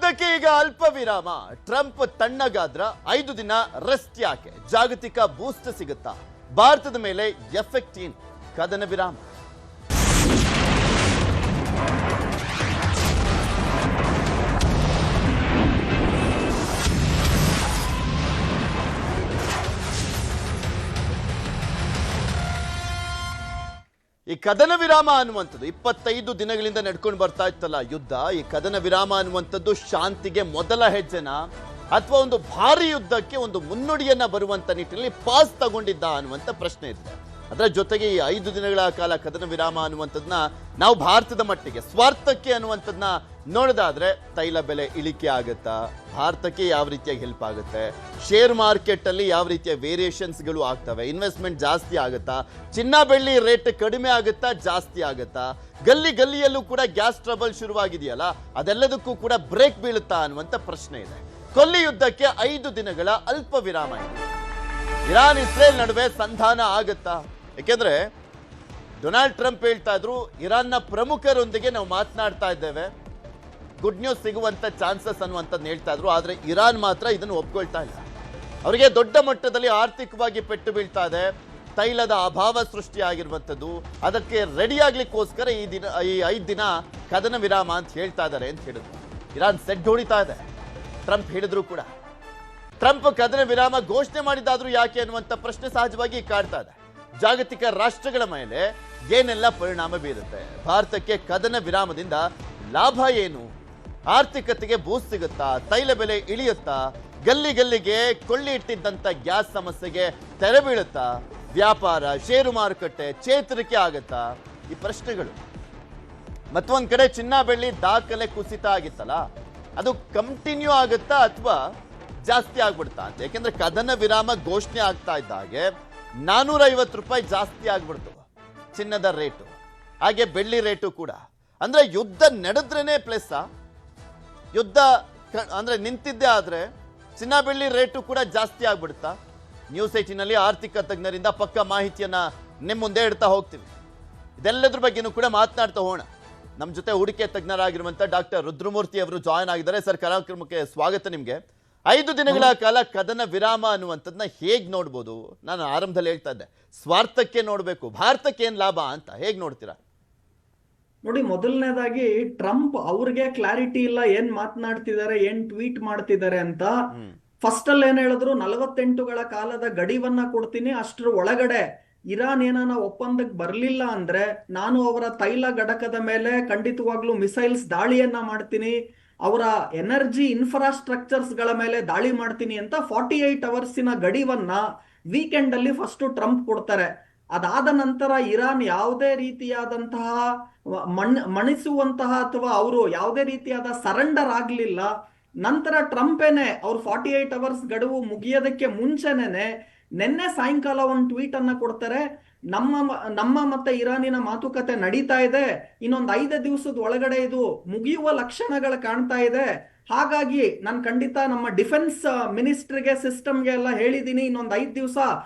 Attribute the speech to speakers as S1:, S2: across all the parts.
S1: ಯುದ್ಧಕ್ಕೆ ಈಗ ಅಲ್ಪ ವಿರಾಮ. ಟ್ರಂಪ್ ತಣ್ಣಗಾದ್ರ 5 ದಿನ ರೆಸ್ಟ್ ಯಾಕೆ? ಜಾಗತಿಕ ಬೂಸ್ಟ್ ಸಿಗುತ್ತಾ? ಭಾರತದ ಮೇಲೆ ಎಫೆಕ್ಟ್ ಏನು? ಕದನ ವಿರಾಮ. ಈ ಕದನ ವಿರಾಮ ಅನ್ನುವಂಥದ್ದು 25 ದಿನಗಳಿಂದ ನಡ್ಕೊಂಡು ಬರ್ತಾ ಇತ್ತಲ್ಲ ಯುದ್ಧ. ಈ ಕದನ ವಿರಾಮ ಅನ್ನುವಂಥದ್ದು ಶಾಂತಿಗೆ ಮೊದಲ ಹೆಜ್ಜೆನ ಅಥವಾ ಒಂದು ಭಾರಿ ಯುದ್ಧಕ್ಕೆ ಒಂದು ಮುನ್ನುಡಿಯನ್ನ ಬರುವಂತ ನಿಟ್ಟಿನಲ್ಲಿ ಪಾಸ್ ತಗೊಂಡಿದ್ದ ಅನ್ನುವಂಥ ಪ್ರಶ್ನೆ ಇದೆ. ಅದರ ಜೊತೆಗೆ ಈ 5 ದಿನಗಳ ಕಾಲ ಕದನ ವಿರಾಮ ಅನ್ನುವಂಥದ್ದನ್ನ ನಾವು ಭಾರತದ ಮಟ್ಟಿಗೆ ಸ್ವಾರ್ಥಕ್ಕೆ ಅನ್ನುವಂಥದ್ದನ್ನ ನೋಡೋದಾದ್ರೆ ತೈಲ ಬೆಲೆ ಇಳಿಕೆ ಆಗುತ್ತಾ, ಭಾರತಕ್ಕೆ ಯಾವ ರೀತಿಯಾಗಿ ಹೆಲ್ಪ್ ಆಗುತ್ತೆ, ಶೇರ್ ಮಾರ್ಕೆಟ್ ಅಲ್ಲಿ ಯಾವ ರೀತಿಯ ವೇರಿಯೇಷನ್ಸ್ಗಳು ಆಗ್ತವೆ, ಇನ್ವೆಸ್ಟ್ಮೆಂಟ್ ಜಾಸ್ತಿ ಆಗುತ್ತಾ, ಚಿನ್ನ ಬೆಳ್ಳಿ ರೇಟ್ ಕಡಿಮೆ ಆಗುತ್ತಾ ಜಾಸ್ತಿ ಆಗುತ್ತಾ, ಗಲ್ಲಿ ಗಲ್ಲಿಯಲ್ಲೂ ಕೂಡ ಗ್ಯಾಸ್ ಟ್ರಬಲ್ ಶುರುವಾಗಿದೆಯಲ್ಲ ಅದೆಲ್ಲದಕ್ಕೂ ಕೂಡ ಬ್ರೇಕ್ ಬೀಳುತ್ತಾ ಅನ್ನುವಂಥ ಪ್ರಶ್ನೆ ಇದೆ. ಕೊಲ್ಲಿ ಯುದ್ಧಕ್ಕೆ 5 ದಿನಗಳ ಅಲ್ಪ ವಿರಾಮ ಇದೆ. ಇರಾನ್ ಇಸ್ರೇಲ್ ನಡುವೆ ಸಂಧಾನ ಆಗುತ್ತಾ? ಯಾಕೆಂದ್ರೆ ಡೊನಾಲ್ಡ್ ಟ್ರಂಪ್ ಹೇಳ್ತಾ ಇದ್ರು ಇರಾನ್ನ ಪ್ರಮುಖರೊಂದಿಗೆ ನಾವು ಮಾತನಾಡ್ತಾ ಇದ್ದೇವೆ, ಗುಡ್ ನ್ಯೂಸ್ ಸಿಗುವಂತ ಚಾನ್ಸಸ್ ಅನ್ನುವಂಥದ್ದು ಹೇಳ್ತಾ ಇದ್ರು. ಆದ್ರೆ ಇರಾನ್ ಮಾತ್ರ ಇದನ್ನು ಒಪ್ಕೊಳ್ತಾ ಇಲ್ಲ. ಅವರಿಗೆ ದೊಡ್ಡ ಮಟ್ಟದಲ್ಲಿ ಆರ್ಥಿಕವಾಗಿ ಪೆಟ್ಟು ಬೀಳ್ತಾ ಇದೆ, ತೈಲದ ಅಭಾವ ಸೃಷ್ಟಿಯಾಗಿರುವಂಥದ್ದು. ಅದಕ್ಕೆ ರೆಡಿ ಆಗ್ಲಿಕ್ಕೋಸ್ಕರ ಈ 5 ದಿನ ಕದನ ವಿರಾಮ ಅಂತ ಹೇಳ್ತಾ ಇದ್ದಾರೆ ಅಂತ ಹೇಳಿದ್ರು. ಇರಾನ್ ಸೆಡ್ ಹೊಡಿತಾ ಇದೆ. ಟ್ರಂಪ್ ಹೇಳಿದ್ರು ಕೂಡ ಟ್ರಂಪ್ ಕದನ ವಿರಾಮ ಘೋಷಣೆ ಮಾಡಿದಾದ್ರೂ ಯಾಕೆ ಅನ್ನುವಂಥ ಪ್ರಶ್ನೆ ಸಹಜವಾಗಿ ಕಾಡ್ತಾ ಇದೆ. ಜಾಗತಿಕ ರಾಷ್ಟ್ರಗಳ ಮೇಲೆ ಏನೆಲ್ಲ ಪರಿಣಾಮ ಬೀರುತ್ತೆ? ಭಾರತಕ್ಕೆ ಕದನ ವಿರಾಮದಿಂದ ಲಾಭ ಏನು? ಆರ್ಥಿಕತೆಗೆ ಬೂಸ್ಟ್ ಸಿಗುತ್ತಾ? ತೈಲ ಬೆಲೆ ಇಳಿಯುತ್ತಾ? ಗಲ್ಲಿ ಗಲ್ಲಿಗೆ ಕೊಳ್ಳಿ ಇಟ್ಟಿದ್ದಂಥ ಗ್ಯಾಸ್ ಸಮಸ್ಯೆಗೆ ತೆರೆ ಬೀಳುತ್ತಾ? ವ್ಯಾಪಾರ, ಷೇರು ಮಾರುಕಟ್ಟೆ ಚೇತರಿಕೆ ಆಗುತ್ತಾ? ಈ ಪ್ರಶ್ನೆಗಳು. ಮತ್ತೊಂದ್ ಕಡೆ ಚಿನ್ನ ಬೆಳ್ಳಿ ದಾಖಲೆ ಕುಸಿತ ಆಗಿತ್ತಲ್ಲ, ಅದು ಕಂಟಿನ್ಯೂ ಆಗುತ್ತಾ ಅಥವಾ ಜಾಸ್ತಿ ಆಗ್ಬಿಡ್ತಾ ಅಂತ? ಯಾಕೆಂದ್ರೆ ಕದನ ವಿರಾಮ ಘೋಷಣೆ ಆಗ್ತಾ ಇದ್ದ ಹಾಗೆ 450 ರೂಪಾಯಿ ಜಾಸ್ತಿ ಆಗ್ಬಿಡ್ತು ಚಿನ್ನದ ರೇಟು, ಹಾಗೆ ಬೆಳ್ಳಿ ರೇಟು ಕೂಡ. ಅಂದ್ರೆ ಯುದ್ಧ ನಡೆದ್ರೇನೆ ಪ್ಲಸ್, ಯುದ್ಧ ಅಂದ್ರೆ ನಿಂತಿದ್ದೇ ಆದ್ರೆ ಚಿನ್ನ ಬೆಳ್ಳಿ ರೇಟು ಕೂಡ ಜಾಸ್ತಿ ಆಗ್ಬಿಡುತ್ತಾ? ನ್ಯೂಸ್ 18ನಲ್ಲಿ ಆರ್ಥಿಕ ತಜ್ಞರಿಂದ ಪಕ್ಕ ಮಾಹಿತಿಯನ್ನ ನಿಮ್ಮ ಮುಂದೆ ಇಡ್ತಾ ಹೋಗ್ತೀವಿ. ಇದೆಲ್ಲದ್ರ ಬಗ್ಗೆನೂ ಕೂಡ ಮಾತನಾಡ್ತಾ ಹೋಗೋಣ. ನಮ್ಮ ಜೊತೆ ಹೂಡಿಕೆ ತಜ್ಞರಾಗಿರುವಂತ ಡಾಕ್ಟರ್ ರುದ್ರಮೂರ್ತಿ ಅವರು ಜಾಯ್ನ್ ಆಗಿದ್ದಾರೆ. ಸರ್, ಕಾರ್ಯಕ್ರಮಕ್ಕೆ ಸ್ವಾಗತ ನಿಮ್ಗೆ. 5 ದಿನಗಳ ಕಾಲ ಕದನ ವಿರಾಮ ಅನ್ನುವಂಥದ್ದನ್ನ ಹೇಗ್ ನೋಡ್ಬೋದು? ನಾನು ಆರಂಭದಲ್ಲಿ ಹೇಳ್ತಾ ಇದ್ದೆ ಸ್ವಾರ್ಥಕ್ಕೆ ನೋಡ್ಬೇಕು, ಭಾರತಕ್ಕೆ ಏನ್ ಲಾಭ ಅಂತ. ಹೇಗ್ ನೋಡ್ತೀರಾ?
S2: ನೋಡಿ, ಮೊದಲನೇದಾಗಿ ಟ್ರಂಪ್ ಅವ್ರಿಗೆ ಕ್ಲಾರಿಟಿ ಇಲ್ಲ ಏನ್ ಮಾತನಾಡ್ತಿದ್ದಾರೆ, ಏನ್ ಟ್ವೀಟ್ ಮಾಡ್ತಿದ್ದಾರೆ ಅಂತ. ಫಸ್ಟ್ ಅಲ್ಲಿ ಏನ್ ಹೇಳಿದ್ರು, 48ಗಳ ಕಾಲದ ಗಡಿವನ್ನ ಕೊಡ್ತೀನಿ, ಅಷ್ಟ್ರ ಒಳಗಡೆ ಇರಾನ್ ಏನಾನ ಒಪ್ಪಂದಕ್ಕೆ ಬರ್ಲಿಲ್ಲ ಅಂದ್ರೆ ನಾನು ಅವರ ತೈಲ ಘಟಕದ ಮೇಲೆ ಖಂಡಿತವಾಗ್ಲೂ ಮಿಸೈಲ್ಸ್ ದಾಳಿಯನ್ನ ಮಾಡ್ತೀನಿ, ಅವರ ಎನರ್ಜಿ ಇನ್ಫ್ರಾಸ್ಟ್ರಕ್ಚರ್ಸ್ ಗಳ ಮೇಲೆ ದಾಳಿ ಮಾಡ್ತೀನಿ ಅಂತ 48 ಅವರ್ಸಿನ ಗಡಿವನ್ನ ವೀಕೆಂಡ್ ಅಲ್ಲಿ ಫಸ್ಟ್ ಟ್ರಂಪ್ ಕೊಡ್ತಾರೆ. ಅದಾದ ನಂತರ ಇರಾನ್ ಯಾವುದೇ ರೀತಿಯಾದಂತಹ ಮಣಿಸುವಂತಹ ಅಥವಾ ಅವರು ಯಾವುದೇ ರೀತಿಯಾದ ಸರೆಂಡರ್ ಆಗ್ಲಿಲ್ಲ. ನಂತರ ಟ್ರಂಪ್ ಏನೆ ಅವ್ರು 48 ಅವರ್ಸ್ ಗಡುವು ಮುಗಿಯೋದಕ್ಕೆ ಮುಂಚೆನೆ ನಿನ್ನೆ ಸಾಯಂಕಾಲ ಒಂದು ಟ್ವೀಟ್ ಅನ್ನ ಕೊಡ್ತಾರೆ, ನಮ್ಮ ಮತ್ತೆ ಇರಾನಿನ ಮಾತುಕತೆ ನಡೀತಾ ಇದೆ, ಇನ್ನೊಂದು 5 ದಿವಸದ ಒಳಗಡೆ ಇದು ಮುಗಿಯುವ ಲಕ್ಷಣಗಳು ಕಾಣ್ತಾ ಇದೆ, ಹಾಗಾಗಿ ನಾನು ಖಂಡಿತ ನಮ್ಮ ಡಿಫೆನ್ಸ್ ಮಿನಿಸ್ಟ್ರಿಗೆ ಸಿಸ್ಟಮ್ಗೆ ಎಲ್ಲ ಹೇಳಿದೀನಿ, ಇನ್ನೊಂದು 5 ದಿವಸ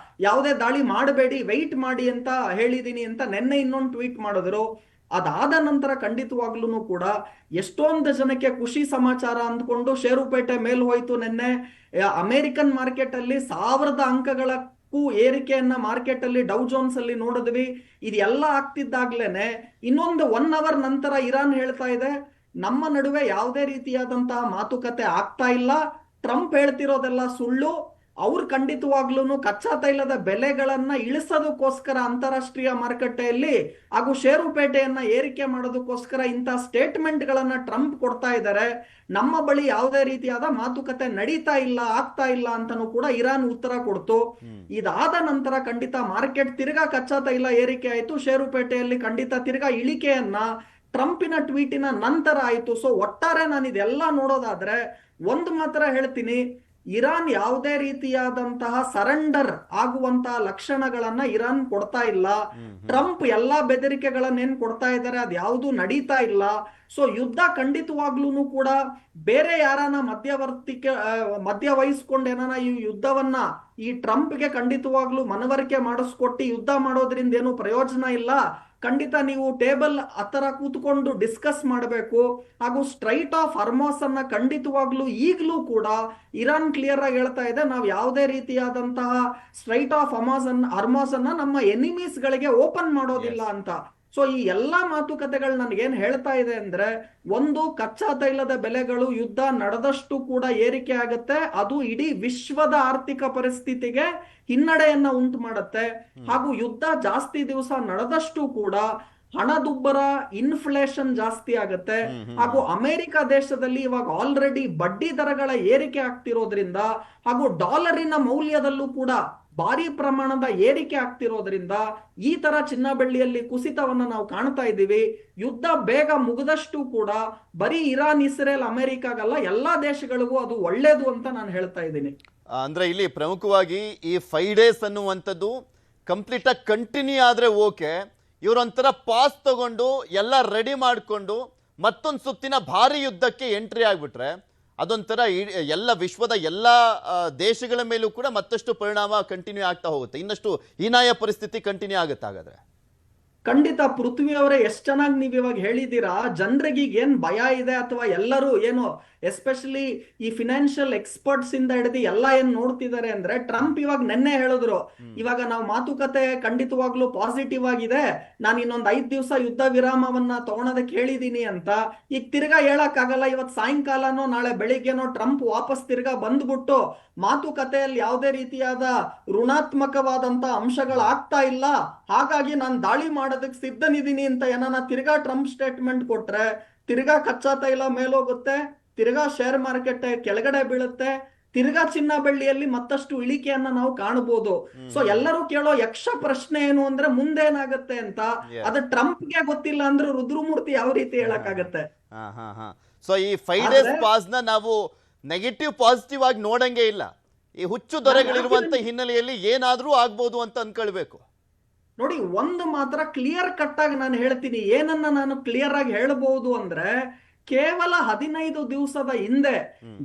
S2: ಯಾವುದೇ ದಾಳಿ ಮಾಡಬೇಡಿ, ವೆಯ್ಟ್ ಮಾಡಿ ಅಂತ ಹೇಳಿದೀನಿ ಅಂತ ನಿನ್ನೆ ಇನ್ನೊಂದು ಟ್ವೀಟ್ ಮಾಡಿದ್ರು. ಅದಾದ ನಂತರ ಖಂಡಿತವಾಗ್ಲೂ ಕೂಡ ಎಷ್ಟೊಂದು ಜನಕ್ಕೆ ಖುಷಿ ಸಮಾಚಾರ ಅಂದ್ಕೊಂಡು ಷೇರುಪೇಟೆ ಮೇಲ್ ಹೋಯ್ತು. ನಿನ್ನೆ ಅಮೆರಿಕನ್ ಮಾರ್ಕೆಟ್ ಅಲ್ಲಿ 1000 ಅಂಕಗಳಕ್ಕೂ ಏರಿಕೆಯನ್ನ ಮಾರ್ಕೆಟ್ ಅಲ್ಲಿ ಡೌ ಜೋನ್ಸ್ ಅಲ್ಲಿ ನೋಡಿದ್ವಿ. ಇದೆಲ್ಲ ಆಗ್ತಿದ್ದಾಗ್ಲೇನೆ ಇನ್ನೊಂದು 1 ಅವರ್ ನಂತರ ಇರಾನ್ ಹೇಳ್ತಾ ಇದೆ, ನಮ್ಮ ನಡುವೆ ಯಾವುದೇ ರೀತಿಯಾದಂತಹ ಮಾತುಕತೆ ಆಗ್ತಾ ಇಲ್ಲ, ಟ್ರಂಪ್ ಹೇಳ್ತಿರೋದೆಲ್ಲ ಸುಳ್ಳು, ಅವ್ರು ಖಂಡಿತವಾಗ್ಲೂ ಕಚ್ಚಾ ತೈಲದ ಬೆಲೆಗಳನ್ನ ಇಳಿಸೋದಕ್ಕೋಸ್ಕರ ಅಂತಾರಾಷ್ಟ್ರೀಯ ಮಾರುಕಟ್ಟೆಯಲ್ಲಿ ಹಾಗೂ ಷೇರುಪೇಟೆಯನ್ನ ಏರಿಕೆ ಮಾಡೋದಕ್ಕೋಸ್ಕರ ಇಂಥ ಸ್ಟೇಟ್ಮೆಂಟ್ ಗಳನ್ನ ಟ್ರಂಪ್ ಕೊಡ್ತಾ ಇದ್ದಾರೆ. ನಮ್ಮ ಬಳಿ ಯಾವುದೇ ರೀತಿಯಾದ ಮಾತುಕತೆ ನಡೀತಾ ಇಲ್ಲ, ಆಗ್ತಾ ಇಲ್ಲ ಅಂತಾನೂ ಕೂಡ ಇರಾನ್ ಉತ್ತರ ಕೊಡ್ತು. ಇದಾದ ನಂತರ ಖಂಡಿತ ಮಾರ್ಕೆಟ್ ತಿರ್ಗಾ ಕಚ್ಚಾ ತೈಲ ಏರಿಕೆ ಆಯ್ತು, ಷೇರುಪೇಟೆಯಲ್ಲಿ ಖಂಡಿತ ತಿರ್ಗಾ ಇಳಿಕೆಯನ್ನ ಟ್ರಂಪಿನ ಟ್ವೀಟಿನ ನಂತರ ಆಯ್ತು. ಸೊ ಒಟ್ಟಾರೆ ನಾನು ಇದೆಲ್ಲ ನೋಡೋದಾದ್ರೆ ಒಂದು ಮಾತ್ರ ಹೇಳ್ತೀನಿ, ಇರಾನ್ ಯಾವುದೇ ರೀತಿಯಾದಂತಹ ಸರೆಂಡರ್ ಆಗುವಂತಹ ಲಕ್ಷಣಗಳನ್ನ ಇರಾನ್ ಕೊಡ್ತಾ ಇಲ್ಲ. ಟ್ರಂಪ್ ಎಲ್ಲಾ ಬೆದರಿಕೆಗಳನ್ನೇನ್ ಕೊಡ್ತಾ ಇದ್ದಾರೆ ಅದು ಯಾವುದು ನಡೀತಾ ಇಲ್ಲ. ಸೊ ಯುದ್ಧ ಖಂಡಿತವಾಗ್ಲೂ ಕೂಡ ಬೇರೆ ಯಾರನ್ನ ಮಧ್ಯ ವಹಿಸ್ಕೊಂಡು ಏನಾನ ಈ ಯುದ್ಧವನ್ನ ಈ ಟ್ರಂಪ್ಗೆ ಖಂಡಿತವಾಗ್ಲೂ ಮನವರಿಕೆ ಮಾಡಿಸ್ಕೊಟ್ಟು ಯುದ್ಧ ಮಾಡೋದ್ರಿಂದ ಏನು ಪ್ರಯೋಜನ ಇಲ್ಲ. ಖಂಡಿತ ನೀವು ಟೇಬಲ್ ಹತ್ರ ಕೂತ್ಕೊಂಡು ಡಿಸ್ಕಸ್ ಮಾಡಬೇಕು. ಹಾಗೂ ಸ್ಟ್ರೈಟ್ ಆಫ್ ಹರ್ಮೋಸ್ ಅನ್ನ ಖಂಡಿತವಾಗ್ಲೂ ಈಗಲೂ ಕೂಡ ಇರಾನ್ ಕ್ಲಿಯರ್ ಆಗಿ ಹೇಳ್ತಾ ಇದೆ, ನಾವು ಯಾವುದೇ ರೀತಿಯಾದಂತಹ ಸ್ಟ್ರೈಟ್ ಆಫ್ ಹರ್ಮೋಸ್ ಅನ್ನ ನಮ್ಮ ಎನಿಮೀಸ್ ಗಳಿಗೆ ಓಪನ್ ಮಾಡೋದಿಲ್ಲ ಅಂತ. ಸೊ ಈ ಎಲ್ಲಾ ಮಾತುಕತೆಗಳು ನನ್ಗೇನ್ ಹೇಳ್ತಾ ಇದೆ ಅಂದ್ರೆ, ಒಂದು ಕಚ್ಚಾ ತೈಲದ ಬೆಲೆಗಳು ಯುದ್ಧ ನಡೆದಷ್ಟು ಕೂಡ ಏರಿಕೆ ಆಗುತ್ತೆ, ಅದು ಇಡೀ ವಿಶ್ವದ ಆರ್ಥಿಕ ಪರಿಸ್ಥಿತಿಗೆ ಹಿನ್ನಡೆಯನ್ನ ಉಂಟು ಮಾಡುತ್ತೆ. ಹಾಗೂ ಯುದ್ಧ ಜಾಸ್ತಿ ದಿವಸ ನಡೆದಷ್ಟು ಕೂಡ ಹಣದುಬ್ಬರ, ಇನ್ಫ್ಲೇಷನ್ ಜಾಸ್ತಿ ಆಗುತ್ತೆ. ಹಾಗೂ ಅಮೆರಿಕ ದೇಶದಲ್ಲಿ ಇವಾಗ ಆಲ್ರೆಡಿ ಬಡ್ಡಿ ದರಗಳ ಏರಿಕೆ ಆಗ್ತಿರೋದ್ರಿಂದ ಹಾಗೂ ಡಾಲರಿನ ಮೌಲ್ಯದಲ್ಲೂ ಕೂಡ ಭಾರಿ ಪ್ರಮಾಣದ ಏರಿಕೆ ಆಗ್ತಿರೋದ್ರಿಂದ ಈ ತರ ಚಿನ್ನ ಬೆಳ್ಳಿಯಲ್ಲಿ ಕುಸಿತವನ್ನ ನಾವು ಕಾಣ್ತಾ ಇದ್ದೀವಿ. ಯುದ್ಧ ಬೇಗ ಮುಗಿದಷ್ಟು ಕೂಡ ಬರೀ ಇರಾನ್, ಇಸ್ರೇಲ್, ಅಮೆರಿಕಾಗಲ್ಲ, ಎಲ್ಲಾ ದೇಶಗಳಿಗೂ ಅದು ಒಳ್ಳೇದು ಅಂತ ನಾನು ಹೇಳ್ತಾ ಇದ್ದೀನಿ.
S1: ಅಂದ್ರೆ ಇಲ್ಲಿ ಪ್ರಮುಖವಾಗಿ ಈ 5 ಡೇಸ್ ಅನ್ನುವಂಥದ್ದು ಕಂಪ್ಲೀಟ್ ಆಗಿ ಕಂಟಿನ್ಯೂ ಆದ್ರೆ ಓಕೆ, ಇವರೊಂಥರ ಪಾಸ್ ತಗೊಂಡು ಎಲ್ಲ ರೆಡಿ ಮಾಡಿಕೊಂಡು ಮತ್ತೊಂದು ಸುತ್ತಿನ ಭಾರಿ ಯುದ್ಧಕ್ಕೆ ಎಂಟ್ರಿ ಆಗ್ಬಿಟ್ರೆ ಅದೊಂಥರ ಎಲ್ಲ ವಿಶ್ವದ ಎಲ್ಲ ದೇಶಗಳ ಮೇಲೂ ಕೂಡ ಮತ್ತಷ್ಟು ಪರಿಣಾಮ ಕಂಟಿನ್ಯೂ ಆಗ್ತಾ ಹೋಗುತ್ತೆ, ಇನ್ನಷ್ಟು ಹೀನಾಯ ಪರಿಸ್ಥಿತಿ ಕಂಟಿನ್ಯೂ ಆಗುತ್ತೆ. ಹಾಗಾದ್ರೆ
S2: ಖಂಡಿತ ಪೃಥ್ವಿ ಅವರೇ, ಎಷ್ಟು ಚೆನ್ನಾಗಿ ನೀವು ಇವಾಗ ಹೇಳಿದ್ದೀರಾ. ಜನರಿಗೆ ಏನ್ ಭಯ ಇದೆ ಅಥವಾ ಎಲ್ಲರೂ ಏನು ಎಸ್ಪೆಷಲಿ ಈ ಫಿನಾನ್ಷಿಯಲ್ ಎಕ್ಸ್ಪರ್ಟ್ಸ್ ಇಂದ ಹಿಡಿದು ಎಲ್ಲ ಏನ್ ನೋಡ್ತಿದ್ದಾರೆ ಅಂದ್ರೆ, ಟ್ರಂಪ್ ಇವಾಗ ನೆನ್ನೆ ಹೇಳಿದ್ರು ಇವಾಗ ನಾವು ಮಾತುಕತೆ ಖಂಡಿತವಾಗ್ಲೂ ಪಾಸಿಟಿವ್ ಆಗಿದೆ, ನಾನು ಇನ್ನೊಂದ್ 5 ದಿವಸ ಯುದ್ಧ ವಿರಾಮವನ್ನ ತಗೊಳೋದಕ್ಕೆ ಹೇಳಿದೀನಿ ಅಂತ. ಈಗ ತಿರ್ಗಾ ಹೇಳಕ್ ಆಗಲ್ಲ, ಇವತ್ ಸಾಯಂಕಾಲನೋ ನಾಳೆ ಬೆಳಿಗ್ಗೆನೋ ಟ್ರಂಪ್ ವಾಪಸ್ ತಿರ್ಗಾ ಬಂದ್ಬಿಟ್ಟು ಮಾತುಕತೆಯಲ್ಲಿ ಯಾವುದೇ ರೀತಿಯಾದ ಋಣಾತ್ಮಕವಾದಂತ ಅಂಶಗಳಾಗ್ತಾ ಇಲ್ಲ, ಹಾಗಾಗಿ ನಾನು ದಾಳಿ ಮಾಡೋದಕ್ಕೆ ಸಿದ್ಧನಿದ್ದೀನಿ ಅಂತ ಏನಾನ ತಿರ್ಗಾ ಟ್ರಂಪ್ ಸ್ಟೇಟ್ಮೆಂಟ್ ಕೊಟ್ರೆ ತಿರ್ಗಾ ಕಚ್ಚಾ ತೈಲ ಮೇಲೋಗುತ್ತೆ, ತಿರ್ಗಾ ಶೇರ್ ಮಾರ್ಕೆಟ್ ಕೆಳಗಡೆ ಬೀಳುತ್ತೆ, ತಿರ್ಗಾ ಚಿನ್ನ ಬೆಳ್ಳಿಯಲ್ಲಿ ಮತ್ತಷ್ಟು ಇಳಿಕೆಯನ್ನ ನಾವು ಕಾಣಬಹುದು. ಸೊ ಎಲ್ಲರೂ ಕೇಳೋ ಯಕ್ಷ ಪ್ರಶ್ನೆ ಏನು ಅಂದ್ರೆ ಮುಂದೇನಾಗತ್ತೆ ಅಂತ. ಅದು ಟ್ರಂಪ್ಗೆ ಗೊತ್ತಿಲ್ಲ ಅಂದ್ರೆ ರುದ್ರಮೂರ್ತಿ ಯಾವ ರೀತಿ ಹೇಳಕ್ಕಾಗತ್ತೆ?
S1: ಸೊ ಈ 5 ಡೇಸ್ ಪಾಸ್ ನ ನಾವು ನೆಗೆಟಿವ್ ಪಾಸಿಟಿವ್ ಆಗಿ ನೋಡಂಗೆ ಇಲ್ಲ. ಈ ಹುಚ್ಚು ದೊರೆಗಳಿರುವಂತ ಹಿನ್ನೆಲೆಯಲ್ಲಿ ಏನಾದ್ರೂ ಆಗ್ಬೋದು ಅಂತ ಅನ್ಕೊಳ್ಬೇಕು.
S2: ನೋಡಿ, ಒಂದು ಮಾತ್ರ ಕ್ಲಿಯರ್ ಕಟ್ ಆಗಿ ನಾನು ಹೇಳ್ತೀನಿ. ಏನನ್ನ ನಾನು ಕ್ಲಿಯರ್ ಆಗಿ ಹೇಳ್ಬಹುದು ಅಂದ್ರೆ, ಕೇವಲ 15 ದಿವಸದ ಹಿಂದೆ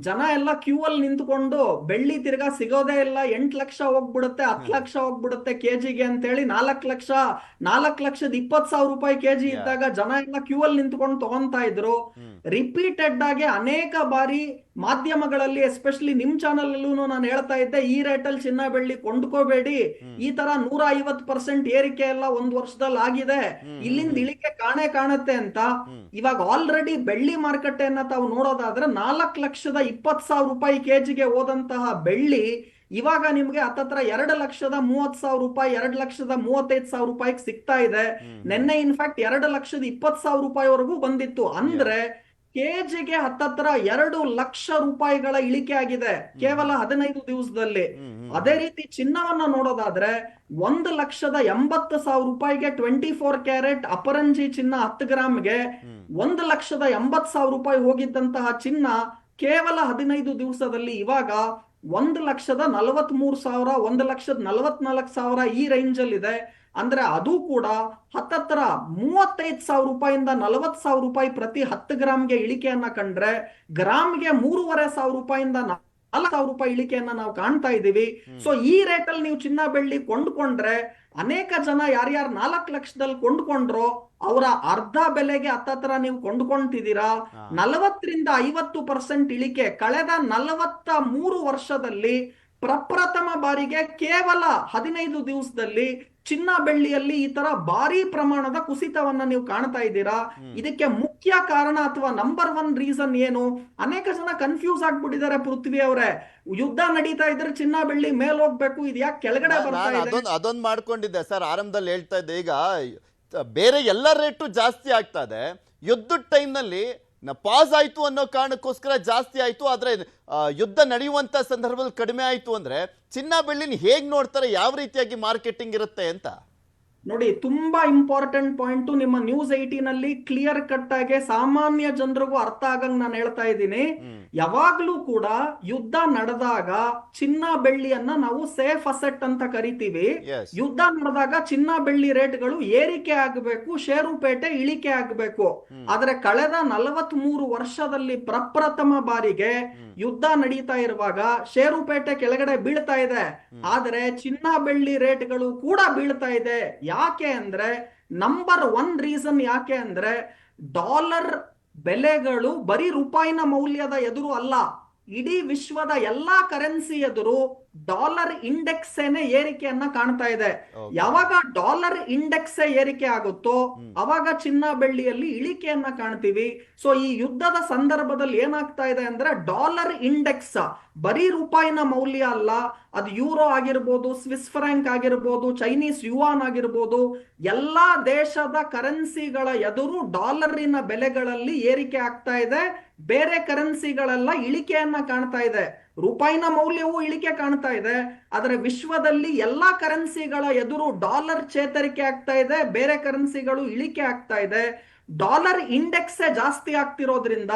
S2: ಜನ ಎಲ್ಲ ಕ್ಯೂ ಅಲ್ಲಿ ನಿಂತ್ಕೊಂಡು ಬೆಳ್ಳಿ ತಿರ್ಗಾ ಸಿಗೋದೇ ಇಲ್ಲ, 8 ಲಕ್ಷ ಹೋಗ್ಬಿಡುತ್ತೆ, 10 ಲಕ್ಷ ಹೋಗ್ಬಿಡುತ್ತೆ ಕೆಜಿಗೆ ಅಂತ ಹೇಳಿ 4,20,000 ರೂಪಾಯಿ ಕೆಜಿ ಇದ್ದಾಗ ಜನ ಎಲ್ಲ ಕ್ಯೂ ಅಲ್ಲಿ ನಿಂತ್ಕೊಂಡು ತಗೊಂತಾ ಇದ್ರು. ರಿಪೀಟೆಡ್ ಆಗಿ ಅನೇಕ ಬಾರಿ ಮಾಧ್ಯಮಗಳಲ್ಲಿ, ಎಸ್ಪೆಷಲಿ ನಿಮ್ ಚಾನಲ್ ಅಲ್ಲೂ ನಾನು ಹೇಳ್ತಾ ಇದ್ದೆ, ಈ ರೇಟಲ್ಲಿ ಚಿನ್ನ ಬೆಳ್ಳಿ ಕೊಂಡ್ಕೋಬೇಡಿ, ಈ ತರ 150% ಏರಿಕೆ ಎಲ್ಲ ಒಂದ್ ವರ್ಷದಲ್ಲಿ ಆಗಿದೆ, ಇಲ್ಲಿಂದ ಇಳಿಕೆ ಕಾಣುತ್ತೆ ಅಂತ. ಇವಾಗ ಆಲ್ರೆಡಿ ಬೆಳ್ಳಿ ಮಾರುಕಟ್ಟೆಯನ್ನ ತಾವು ನೋಡೋದಾದ್ರೆ 4,20,000 ರೂಪಾಯಿ ಕೆಜಿಗೆ ಹೋದಂತಹ ಬೆಳ್ಳಿ ಇವಾಗ ನಿಮ್ಗೆ ಹತ್ತತ್ರ 2,30,000 ರೂಪಾಯಿ, 2,35,000 ರೂಪಾಯಿಗೆ ಸಿಗ್ತಾ ಇದೆ. ನಿನ್ನೆ ಇನ್ಫ್ಯಾಕ್ಟ್ 2,20,000 ರೂಪಾಯಿವರೆಗೂ ಬಂದಿತ್ತು. ಅಂದ್ರೆ ಕೆಜಿಗೆ ಹತ್ತತ್ರ 2 ಲಕ್ಷ ರೂಪಾಯಿಗಳ ಇಳಿಕೆ ಆಗಿದೆ ಕೇವಲ 15 ದಿವಸದಲ್ಲಿ. ಅದೇ ರೀತಿ ಚಿನ್ನವನ್ನ ನೋಡೋದಾದ್ರೆ 1,80,000 ರೂಪಾಯಿಗೆ 24 ಕ್ಯಾರೆಟ್ ಅಪರಂಜಿ ಚಿನ್ನ 10 ಗ್ರಾಮ್ಗೆ 1,80,000 ರೂಪಾಯಿ ಹೋಗಿದ್ದಂತಹ ಚಿನ್ನ ಕೇವಲ 15 ದಿವಸದಲ್ಲಿ ಇವಾಗ 1,43,000, 1,44,000 ಈ ರೇಂಜ್ ಅಲ್ಲಿ ಇದೆ. ಅಂದ್ರೆ ಅದು ಕೂಡ ಹತ್ತತ್ರ 35,000 ರೂಪಾಯಿಂದ 40,000 ರೂಪಾಯಿ ಪ್ರತಿ 10 ಗ್ರಾಮ್ಗೆ ಇಳಿಕೆಯನ್ನ ಕಂಡ್ರೆ, ಗ್ರಾಮ್ಗೆ 3,500 ರೂಪಾಯಿಂದ 4,000 ರೂಪಾಯಿ ಇಳಿಕೆಯನ್ನ ನಾವು ಕಾಣ್ತಾ ಇದ್ದೀವಿ. ಸೊ ಈ ರೇಟ್ ಅಲ್ಲಿ ನೀವು ಚಿನ್ನ ಬೆಳ್ಳಿ ಕೊಂಡ್ಕೊಂಡ್ರೆ, ಅನೇಕ ಜನ ಯಾರ್ಯಾರು 4 ಲಕ್ಷದಲ್ಲಿ ಕೊಂಡ್ಕೊಂಡ್ರೋ ಅವರ ಅರ್ಧ ಬೆಲೆಗೆ ಹತ್ತತ್ರ ನೀವು ಕೊಂಡ್ಕೊಂತಿದ್ದೀರಾ. 40ರಿಂದ 50% ಇಳಿಕೆ ಕಳೆದ 43 ವರ್ಷದಲ್ಲಿ ಪ್ರಪ್ರಥಮ ಬಾರಿಗೆ ಕೇವಲ 15 ದಿವಸದಲ್ಲಿ ಚಿನ್ನ ಬೆಳ್ಳಿಯಲ್ಲಿ ಈ ತರ ಭಾರಿ ಪ್ರಮಾಣದ ಕುಸಿತವನ್ನ ನೀವು ಕಾಣ್ತಾ ಇದ್ದೀರಾ. ಇದಕ್ಕೆ ಮುಖ್ಯ ಕಾರಣ ಅಥವಾ ನಂಬರ್ 1 ರೀಸನ್ ಏನು? ಅನೇಕ ಜನ ಕನ್ಫ್ಯೂಸ್ ಆಗ್ಬಿಟ್ಟಿದ್ದಾರೆ ಪೃಥ್ವಿ ಅವರೇ. ಯುದ್ಧ ನಡೀತಾ ಇದ್ರೆ ಚಿನ್ನ ಬೆಳ್ಳಿ ಮೇಲ್ ಹೋಗ್ಬೇಕು, ಇದು ಯಾಕೆ ಕೆಳಗಡೆ ಬರ್ತಾ ಇದೆ?
S1: ಅದೊಂದು ಮಾಡ್ಕೊಂಡಿದ್ದೆ ಸರ್, ಆರಂಭದಲ್ಲಿ ಹೇಳ್ತಾ ಇದ್ದೆ. ಈಗ ಬೇರೆ ಎಲ್ಲ ರೇಟು ಜಾಸ್ತಿ ಆಗ್ತಾ ಇದೆ, ಯುದ್ಧದ ಟೈಮ್ನಲ್ಲಿ ಪಾಸ್ ಆಯ್ತು ಅನ್ನೋ ಕಾರಣಕ್ಕೋಸ್ಕರ ಜಾಸ್ತಿ ಆಯ್ತು, ಆದ್ರೆ ಯುದ್ಧ ನಡೆಯುವಂತ ಸಂದರ್ಭದಲ್ಲಿ ಕಡಿಮೆ ಆಯ್ತು ಅಂದ್ರೆ ಚಿನ್ನ ಬೆಳ್ಳಿನ ಹೇಗ್ ನೋಡ್ತಾರೆ, ಯಾವ ರೀತಿಯಾಗಿ ಮಾರ್ಕೆಟಿಂಗ್ ಇರುತ್ತೆ ಅಂತ
S2: ನೋಡಿ. ತುಂಬಾ ಇಂಪಾರ್ಟೆಂಟ್ ಪಾಯಿಂಟ್ ನಿಮ್ಮ ನ್ಯೂಸ್ 18 ಅಲ್ಲಿ ಕ್ಲಿಯರ್ ಕಟ್ ಆಗಿ ಸಾಮಾನ್ಯ ಜನರಿಗೂ ಅರ್ಥ ಆಗಂಗ್ ನಾನು ಹೇಳ್ತಾ ಇದ್ದೀನಿ. ಯಾವಾಗ್ಲೂ ಕೂಡ ಯುದ್ಧ ನಡೆದಾಗ ಚಿನ್ನ ಬೆಳ್ಳಿಯನ್ನ ನಾವು ಸೇಫ್ ಅಸೆಟ್ ಅಂತ ಕರಿತೀವಿ. ಯುದ್ಧ ನಡೆದಾಗ ಚಿನ್ನ ಬೆಳ್ಳಿ ರೇಟ್ಗಳು ಏರಿಕೆ ಆಗಬೇಕು, ಷೇರುಪೇಟೆ ಇಳಿಕೆ ಆಗಬೇಕು. ಆದ್ರೆ ಕಳೆದ 43 ವರ್ಷದಲ್ಲಿ ಪ್ರಪ್ರಥಮ ಬಾರಿಗೆ ಯುದ್ಧ ನಡೀತಾ ಇರುವಾಗ ಷೇರುಪೇಟೆ ಕೆಳಗಡೆ ಬೀಳ್ತಾ ಇದೆ, ಆದ್ರೆ ಚಿನ್ನ ಬೆಳ್ಳಿ ರೇಟ್ಗಳು ಕೂಡ ಬೀಳ್ತಾ ಇದೆ. ಯಾಕೆ ಅಂದ್ರೆ ನಂಬರ್ 1 ರೀಸನ್ ಯಾಕೆ ಅಂದ್ರೆ ಡಾಲರ್ ಬೆಲೆಗಳು ಬರೀ ರೂಪಾಯಿನ ಮೌಲ್ಯದ ಎದುರು ಅಲ್ಲ, ಇಡೀ ವಿಶ್ವದ ಎಲ್ಲಾ ಕರೆನ್ಸಿ ಎದುರು ಡಾಲರ್ ಇಂಡೆಕ್ಸ್ ಏರಿಕೆಯನ್ನ ಕಾಣ್ತಾ ಇದೆ. ಯಾವಾಗ ಡಾಲರ್ ಇಂಡೆಕ್ಸ್ ಏರಿಕೆ ಆಗುತ್ತೋ ಅವಾಗ ಚಿನ್ನ ಬೆಳ್ಳಿಯಲ್ಲಿ ಇಳಿಕೆಯನ್ನ ಕಾಣ್ತೀವಿ. ಸೊ ಈ ಯುದ್ಧದ ಸಂದರ್ಭದಲ್ಲಿ ಏನಾಗ್ತಾ ಇದೆ ಅಂದ್ರೆ ಡಾಲರ್ ಇಂಡೆಕ್ಸ್ ಬರೀ ರೂಪಾಯಿನ ಮೌಲ್ಯ ಅಲ್ಲ, ಅದು ಯೂರೋ ಆಗಿರ್ಬೋದು, ಸ್ವಿಸ್ ಫ್ರಾಂಕ್ ಆಗಿರ್ಬೋದು, ಚೈನೀಸ್ ಯುವಾನ್ ಆಗಿರ್ಬೋದು, ಎಲ್ಲಾ ದೇಶದ ಕರೆನ್ಸಿಗಳ ಎದುರು ಡಾಲರಿನ ಬೆಲೆಗಳಲ್ಲಿ ಏರಿಕೆ ಆಗ್ತಾ ಇದೆ. ಬೇರೆ ಕರೆನ್ಸಿಗಳೆಲ್ಲ ಇಳಿಕೆಯನ್ನ ಕಾಣ್ತಾ ಇದೆ. ರೂಪಾಯಿನ ಮೌಲ್ಯವೂ ಇಳಿಕೆ ಕಾಣ್ತಾ ಇದೆ, ಆದರೆ ವಿಶ್ವದಲ್ಲಿ ಎಲ್ಲಾ ಕರೆನ್ಸಿಗಳ ಎದುರು ಡಾಲರ್ ಚೇತರಿಕೆ ಆಗ್ತಾ ಇದೆ, ಬೇರೆ ಕರೆನ್ಸಿಗಳು ಇಳಿಕೆ ಆಗ್ತಾ ಇದೆ. ಡಾಲರ್ ಇಂಡೆಕ್ಸ್ ಜಾಸ್ತಿ ಆಗ್ತಿರೋದ್ರಿಂದ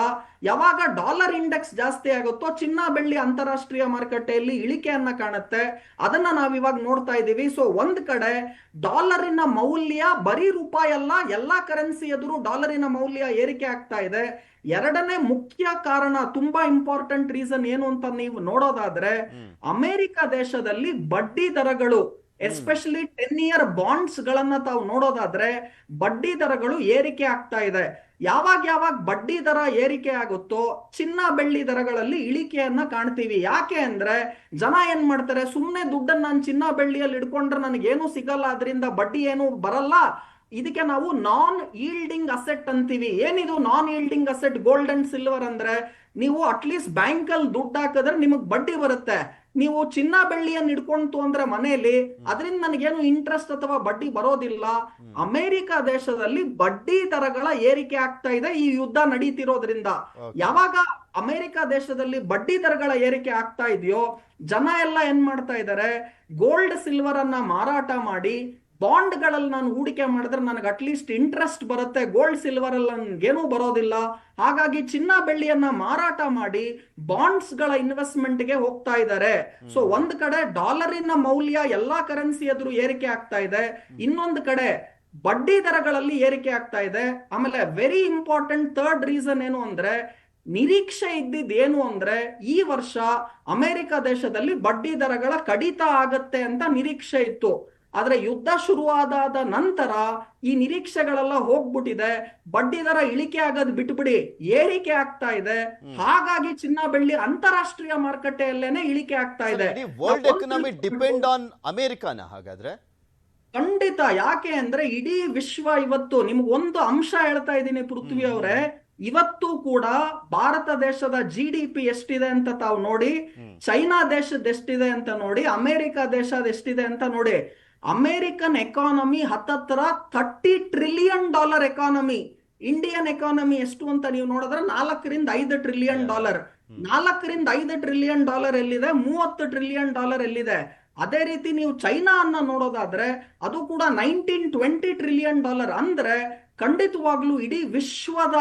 S2: ಯಾವಾಗ ಡಾಲರ್ ಇಂಡೆಕ್ಸ್ ಜಾಸ್ತಿ ಆಗುತ್ತೋ ಚಿನ್ನ ಬೆಳ್ಳಿ ಅಂತಾರಾಷ್ಟ್ರೀಯ ಮಾರುಕಟ್ಟೆಯಲ್ಲಿ ಇಳಿಕೆಯನ್ನ ಕಾಣುತ್ತೆ. ಅದನ್ನ ನಾವಿವಾಗ ನೋಡ್ತಾ ಇದ್ದೀವಿ. ಸೊ ಒಂದ್ ಕಡೆ ಡಾಲರಿನ ಮೌಲ್ಯ ಬರೀ ರೂಪಾಯಿ ಅಲ್ಲ, ಎಲ್ಲಾ ಕರೆನ್ಸಿ ಎದುರು ಡಾಲರಿನ ಮೌಲ್ಯ ಏರಿಕೆ ಆಗ್ತಾ ಇದೆ. ಎರಡನೇ ಮುಖ್ಯ ಕಾರಣ, ತುಂಬಾ ಇಂಪಾರ್ಟೆಂಟ್ ರೀಸನ್ ಏನು ಅಂತ ನೀವು ನೋಡೋದಾದ್ರೆ, ಅಮೆರಿಕ ದೇಶದಲ್ಲಿ ಬಡ್ಡಿ ದರಗಳು ಎಸ್ಪೆಷಲಿ 10 ಇಯರ್ ಬಾಂಡ್ಸ್ ಗಳನ್ನ ತಾವು ನೋಡೋದಾದ್ರೆ ಬಡ್ಡಿ ದರಗಳು ಏರಿಕೆ ಆಗ್ತಾ ಇದೆ. ಯಾವಾಗ ಬಡ್ಡಿ ದರ ಏರಿಕೆ ಆಗುತ್ತೋ ಚಿನ್ನ ಬೆಳ್ಳಿ ದರಗಳಲ್ಲಿ ಇಳಿಕೆಯನ್ನ ಕಾಣ್ತೀವಿ. ಯಾಕೆ ಅಂದ್ರೆ ಜನ ಏನ್ ಮಾಡ್ತಾರೆ, ಸುಮ್ನೆ ದುಡ್ಡನ್ನ ನಾನು ಚಿನ್ನ ಬೆಳ್ಳಿಯಲ್ಲಿ ಇಟ್ಕೊಂಡ್ರೆ ನನಗೇನು ಸಿಗಲ್ಲ, ಅದರಿಂದ ಬಡ್ಡಿ ಏನು ಬರಲ್ಲ, ಇದಕ್ಕೆ ನಾವು ನಾನ್ ಈಲ್ಡಿಂಗ್ ಅಸೆಟ್ ಅಂತೀವಿ. ಏನಿದು non yielding asset? Gold and silver ಅಂದ್ರೆ ನೀವು ಅಟ್ಲೀಸ್ಟ್ ಬ್ಯಾಂಕ್ ಅಲ್ಲಿ ದುಡ್ಡು ಹಾಕಿದ್ರೆ ನಿಮಗ್ ಬಡ್ಡಿ ಬರುತ್ತೆ. ನೀವು ಚಿನ್ನ ಬೆಳ್ಳಿಯನ್ನು ಇಟ್ಕೊಂತು ಅಂದ್ರೆ ಮನೆಯಲ್ಲಿ ಅದರಿಂದ ನನಗೇನು ಇಂಟ್ರೆಸ್ಟ್ ಅಥವಾ ಬಡ್ಡಿ ಬರೋದಿಲ್ಲ. ಅಮೆರಿಕ ದೇಶದಲ್ಲಿ ಬಡ್ಡಿ ದರಗಳ ಏರಿಕೆ ಆಗ್ತಾ ಇದೆ ಈ ಯುದ್ಧ ನಡೀತಿರೋದ್ರಿಂದ. ಯಾವಾಗ ಅಮೆರಿಕ ದೇಶದಲ್ಲಿ ಬಡ್ಡಿ ದರಗಳ ಏರಿಕೆ ಆಗ್ತಾ ಇದೆಯೋ ಜನ ಎಲ್ಲ ಏನ್ ಮಾಡ್ತಾ ಇದ್ದಾರೆ, ಗೋಲ್ಡ್ ಸಿಲ್ವರ್ ಅನ್ನ ಮಾರಾಟ ಮಾಡಿ ಬಾಂಡ್ ಗಳಲ್ಲಿ ನಾನು ಹೂಡಿಕೆ ಮಾಡಿದ್ರೆ ನನಗೆ ಅಟ್ಲೀಸ್ಟ್ ಇಂಟ್ರೆಸ್ಟ್ ಬರುತ್ತೆ, ಗೋಲ್ಡ್ ಸಿಲ್ವರ್ ಅಲ್ಲಿ ನನ್ಗೇನೂ ಬರೋದಿಲ್ಲ. ಹಾಗಾಗಿ ಚಿನ್ನ ಬೆಳ್ಳಿಯನ್ನ ಮಾರಾಟ ಮಾಡಿ ಬಾಂಡ್ಸ್ ಗಳ ಇನ್ವೆಸ್ಟ್ಮೆಂಟ್ ಗೆ ಹೋಗ್ತಾ ಇದ್ದಾರೆ. ಸೊ ಒಂದ್ ಕಡೆ ಡಾಲರಿನ ಮೌಲ್ಯ ಎಲ್ಲಾ ಕರೆನ್ಸಿ ಎದುರು ಏರಿಕೆ ಆಗ್ತಾ ಇದೆ, ಇನ್ನೊಂದು ಕಡೆ ಬಡ್ಡಿ ದರಗಳಲ್ಲಿ ಏರಿಕೆ ಆಗ್ತಾ ಇದೆ. ಆಮೇಲೆ ವೆರಿ ಇಂಪಾರ್ಟೆಂಟ್ ಥರ್ಡ್ ರೀಸನ್ ಏನು ಅಂದ್ರೆ, ನಿರೀಕ್ಷೆ ಇದ್ದಿದ್ದೇನು ಅಂದ್ರೆ ಈ ವರ್ಷ ಅಮೆರಿಕ ದೇಶದಲ್ಲಿ ಬಡ್ಡಿ ದರಗಳ ಕಡಿತ ಆಗತ್ತೆ ಅಂತ ನಿರೀಕ್ಷೆ ಇತ್ತು. ಆದ್ರೆ ಯುದ್ಧ ಶುರುವಾದ ನಂತರ ಈ ನಿರೀಕ್ಷೆಗಳೆಲ್ಲ ಹೋಗ್ಬಿಟ್ಟಿದೆ. ಬಡ್ಡಿ ದರ ಇಳಿಕೆ ಆಗೋದು ಬಿಟ್ಬಿಡಿ ಏರಿಕೆ ಆಗ್ತಾ ಇದೆ. ಹಾಗಾಗಿ ಚಿನ್ನ ಬೆಳ್ಳಿ ಅಂತಾರಾಷ್ಟ್ರೀಯ ಮಾರುಕಟ್ಟೆಯಲ್ಲೇನೆ ಇಳಿಕೆ ಆಗ್ತಾ ಇದೆ.
S1: ವರ್ಲ್ಡ್ ಎಕಾನಮಿ ಡಿಪೆಂಡ್ ಆನ್ ಅಮೆರಿಕಾನ ಹಾಗಾದ್ರೆ?
S2: ಖಂಡಿತ. ಯಾಕೆ ಅಂದ್ರೆ ಇಡೀ ವಿಶ್ವ ಇವತ್ತು, ನಿಮ್ಗೊಂದು ಅಂಶ ಹೇಳ್ತಾ ಇದ್ದೀನಿ ಪೃಥ್ವಿ ಅವರೇ, ಇವತ್ತು ಕೂಡ ಭಾರತ ದೇಶದ GDP ಎಷ್ಟಿದೆ ಅಂತ ತಾವು ನೋಡಿ, ಚೈನಾ ದೇಶದ ಎಷ್ಟಿದೆ ಅಂತ ನೋಡಿ, ಅಮೆರಿಕ ದೇಶದ ಎಷ್ಟಿದೆ ಅಂತ ನೋಡಿ. ಅಮೆರಿಕನ್ ಎಕಾನಮಿ ಹತ್ತತ್ರ $30 ಟ್ರಿಲಿಯನ್ ಎಕಾನಮಿ. ಇಂಡಿಯನ್ ಎಕಾನಮಿ ಎಷ್ಟು ಅಂತ ನೀವು ನೋಡಿದ್ರೆ 4 ರಿಂದ 5 ಟ್ರಿಲಿಯನ್ ಡಾಲರ್. 4 ರಿಂದ 5 ಟ್ರಿಲಿಯನ್ ಡಾಲರ್ ಎಲ್ಲಿದೆ, 30 ಟ್ರಿಲಿಯನ್ ಡಾಲರ್ ಎಲ್ಲಿದೆ. ಅದೇ ರೀತಿ ನೀವು ಚೈನಾ ಅನ್ನ ನೋಡೋದಾದ್ರೆ ಅದು ಕೂಡ 19-20 ಟ್ರಿಲಿಯನ್ ಡಾಲರ್. ಅಂದ್ರೆ ಖಂಡಿತವಾಗ್ಲೂ ಇಡೀ ವಿಶ್ವದ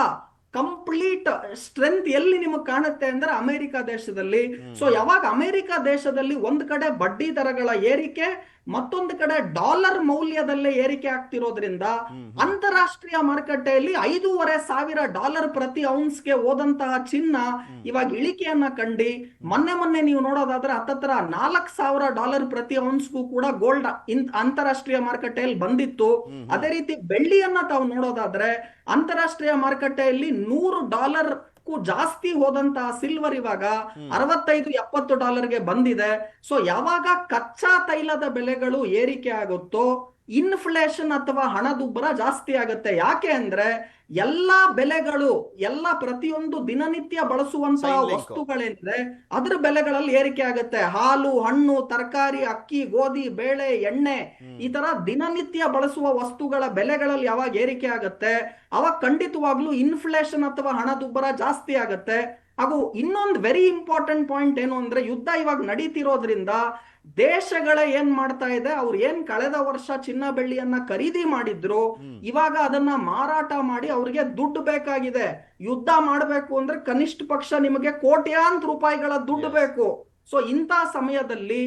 S2: ಕಂಪ್ಲೀಟ್ ಸ್ಟ್ರೆಂತ್ ಎಲ್ಲಿ ನಿಮಗೆ ಕಾಣುತ್ತೆ ಅಂದ್ರೆ ಅಮೆರಿಕ ದೇಶದಲ್ಲಿ. ಸೊ ಯಾವಾಗ ಅಮೆರಿಕ ದೇಶದಲ್ಲಿ ಒಂದ್ ಕಡೆ ಬಡ್ಡಿ ದರಗಳ ಏರಿಕೆ, ಮತ್ತೊಂದು ಕಡೆ ಡಾಲರ್ ಮೌಲ್ಯದಲ್ಲೇ ಏರಿಕೆ ಆಗ್ತಿರೋದ್ರಿಂದ ಅಂತಾರಾಷ್ಟ್ರೀಯ ಮಾರುಕಟ್ಟೆಯಲ್ಲಿ $5,500 ಪ್ರತಿ ಔನ್ಸ್ಗೆ ಹೋದಂತಹ ಚಿನ್ನ ಇವಾಗ ಇಳಿಕೆಯನ್ನ ಕಂಡಿ. ಮೊನ್ನೆ ನೀವು ನೋಡೋದಾದ್ರೆ ಹತ್ತತ್ರ $4,000 ಪ್ರತಿ ಔನ್ಸ್ಗೂ ಕೂಡ ಗೋಲ್ಡ್ ಅಂತಾರಾಷ್ಟ್ರೀಯ ಮಾರುಕಟ್ಟೆಯಲ್ಲಿ ಬಂದಿತ್ತು. ಅದೇ ರೀತಿ ಬೆಳ್ಳಿಯನ್ನ ತಾವು ನೋಡೋದಾದ್ರೆ ಅಂತಾರಾಷ್ಟ್ರೀಯ ಮಾರುಕಟ್ಟೆಯಲ್ಲಿ $100 ಜಾಸ್ತಿ ಹೋದಂತಹ ಸಿಲ್ವರ್ ಇವಾಗ $65-70 ಬಂದಿದೆ. ಸೊ ಯಾವಾಗ ಕಚ್ಚಾ ತೈಲದ ಬೆಲೆಗಳು ಏರಿಕೆ ಆಗುತ್ತೋ ಇನ್ಫ್ಲೇಷನ್ ಅಥವಾ ಹಣದುಬ್ಬರ ಜಾಸ್ತಿ ಆಗುತ್ತೆ. ಯಾಕೆ ಅಂದ್ರೆ ಎಲ್ಲಾ ಬೆಲೆಗಳು, ಎಲ್ಲ ಪ್ರತಿಯೊಂದು ದಿನನಿತ್ಯ ಬಳಸುವಂತಹ ವಸ್ತುಗಳೇನಿದೆ ಅದ್ರ ಬೆಲೆಗಳಲ್ಲಿ ಏರಿಕೆ ಆಗುತ್ತೆ. ಹಾಲು, ಹಣ್ಣು, ತರಕಾರಿ, ಅಕ್ಕಿ, ಗೋಧಿ, ಬೇಳೆ, ಎಣ್ಣೆ, ಈ ತರ ದಿನನಿತ್ಯ ಬಳಸುವ ವಸ್ತುಗಳ ಬೆಲೆಗಳಲ್ಲಿ ಯಾವಾಗ ಏರಿಕೆ ಆಗುತ್ತೆ ಅವಾಗ ಖಂಡಿತವಾಗ್ಲೂ ಇನ್ಫ್ಲೇಷನ್ ಅಥವಾ ಹಣದುಬ್ಬರ ಜಾಸ್ತಿ ಆಗುತ್ತೆ. ಹಾಗೂ ಇನ್ನೊಂದು ವೆರಿ ಇಂಪಾರ್ಟೆಂಟ್ ಪಾಯಿಂಟ್ ಏನು ಅಂದ್ರೆ, ಯುದ್ಧ ಇವಾಗ ನಡೀತಿರೋದ್ರಿಂದ ದೇಶಗಳ ಏನ್ ಮಾಡ್ತಾ ಇದೆ, ಅವ್ರು ಏನ್ ಕಳೆದ ವರ್ಷ ಚಿನ್ನ ಬೆಳ್ಳಿಯನ್ನ ಖರೀದಿ ಮಾಡಿದ್ರು ಇವಾಗ ಅದನ್ನ ಮಾರಾಟ ಮಾಡಿ ಅವ್ರಿಗೆ ದುಡ್ಡು ಬೇಕಾಗಿದೆ. ಯುದ್ಧ ಮಾಡಬೇಕು ಅಂದ್ರೆ ಕನಿಷ್ಠ ಪಕ್ಷ ನಿಮಗೆ ಕೋಟ್ಯಾಂತರ ರೂಪಾಯಿಗಳ ದುಡ್ಡು ಬೇಕು. ಸೊ ಇಂಥ ಸಮಯದಲ್ಲಿ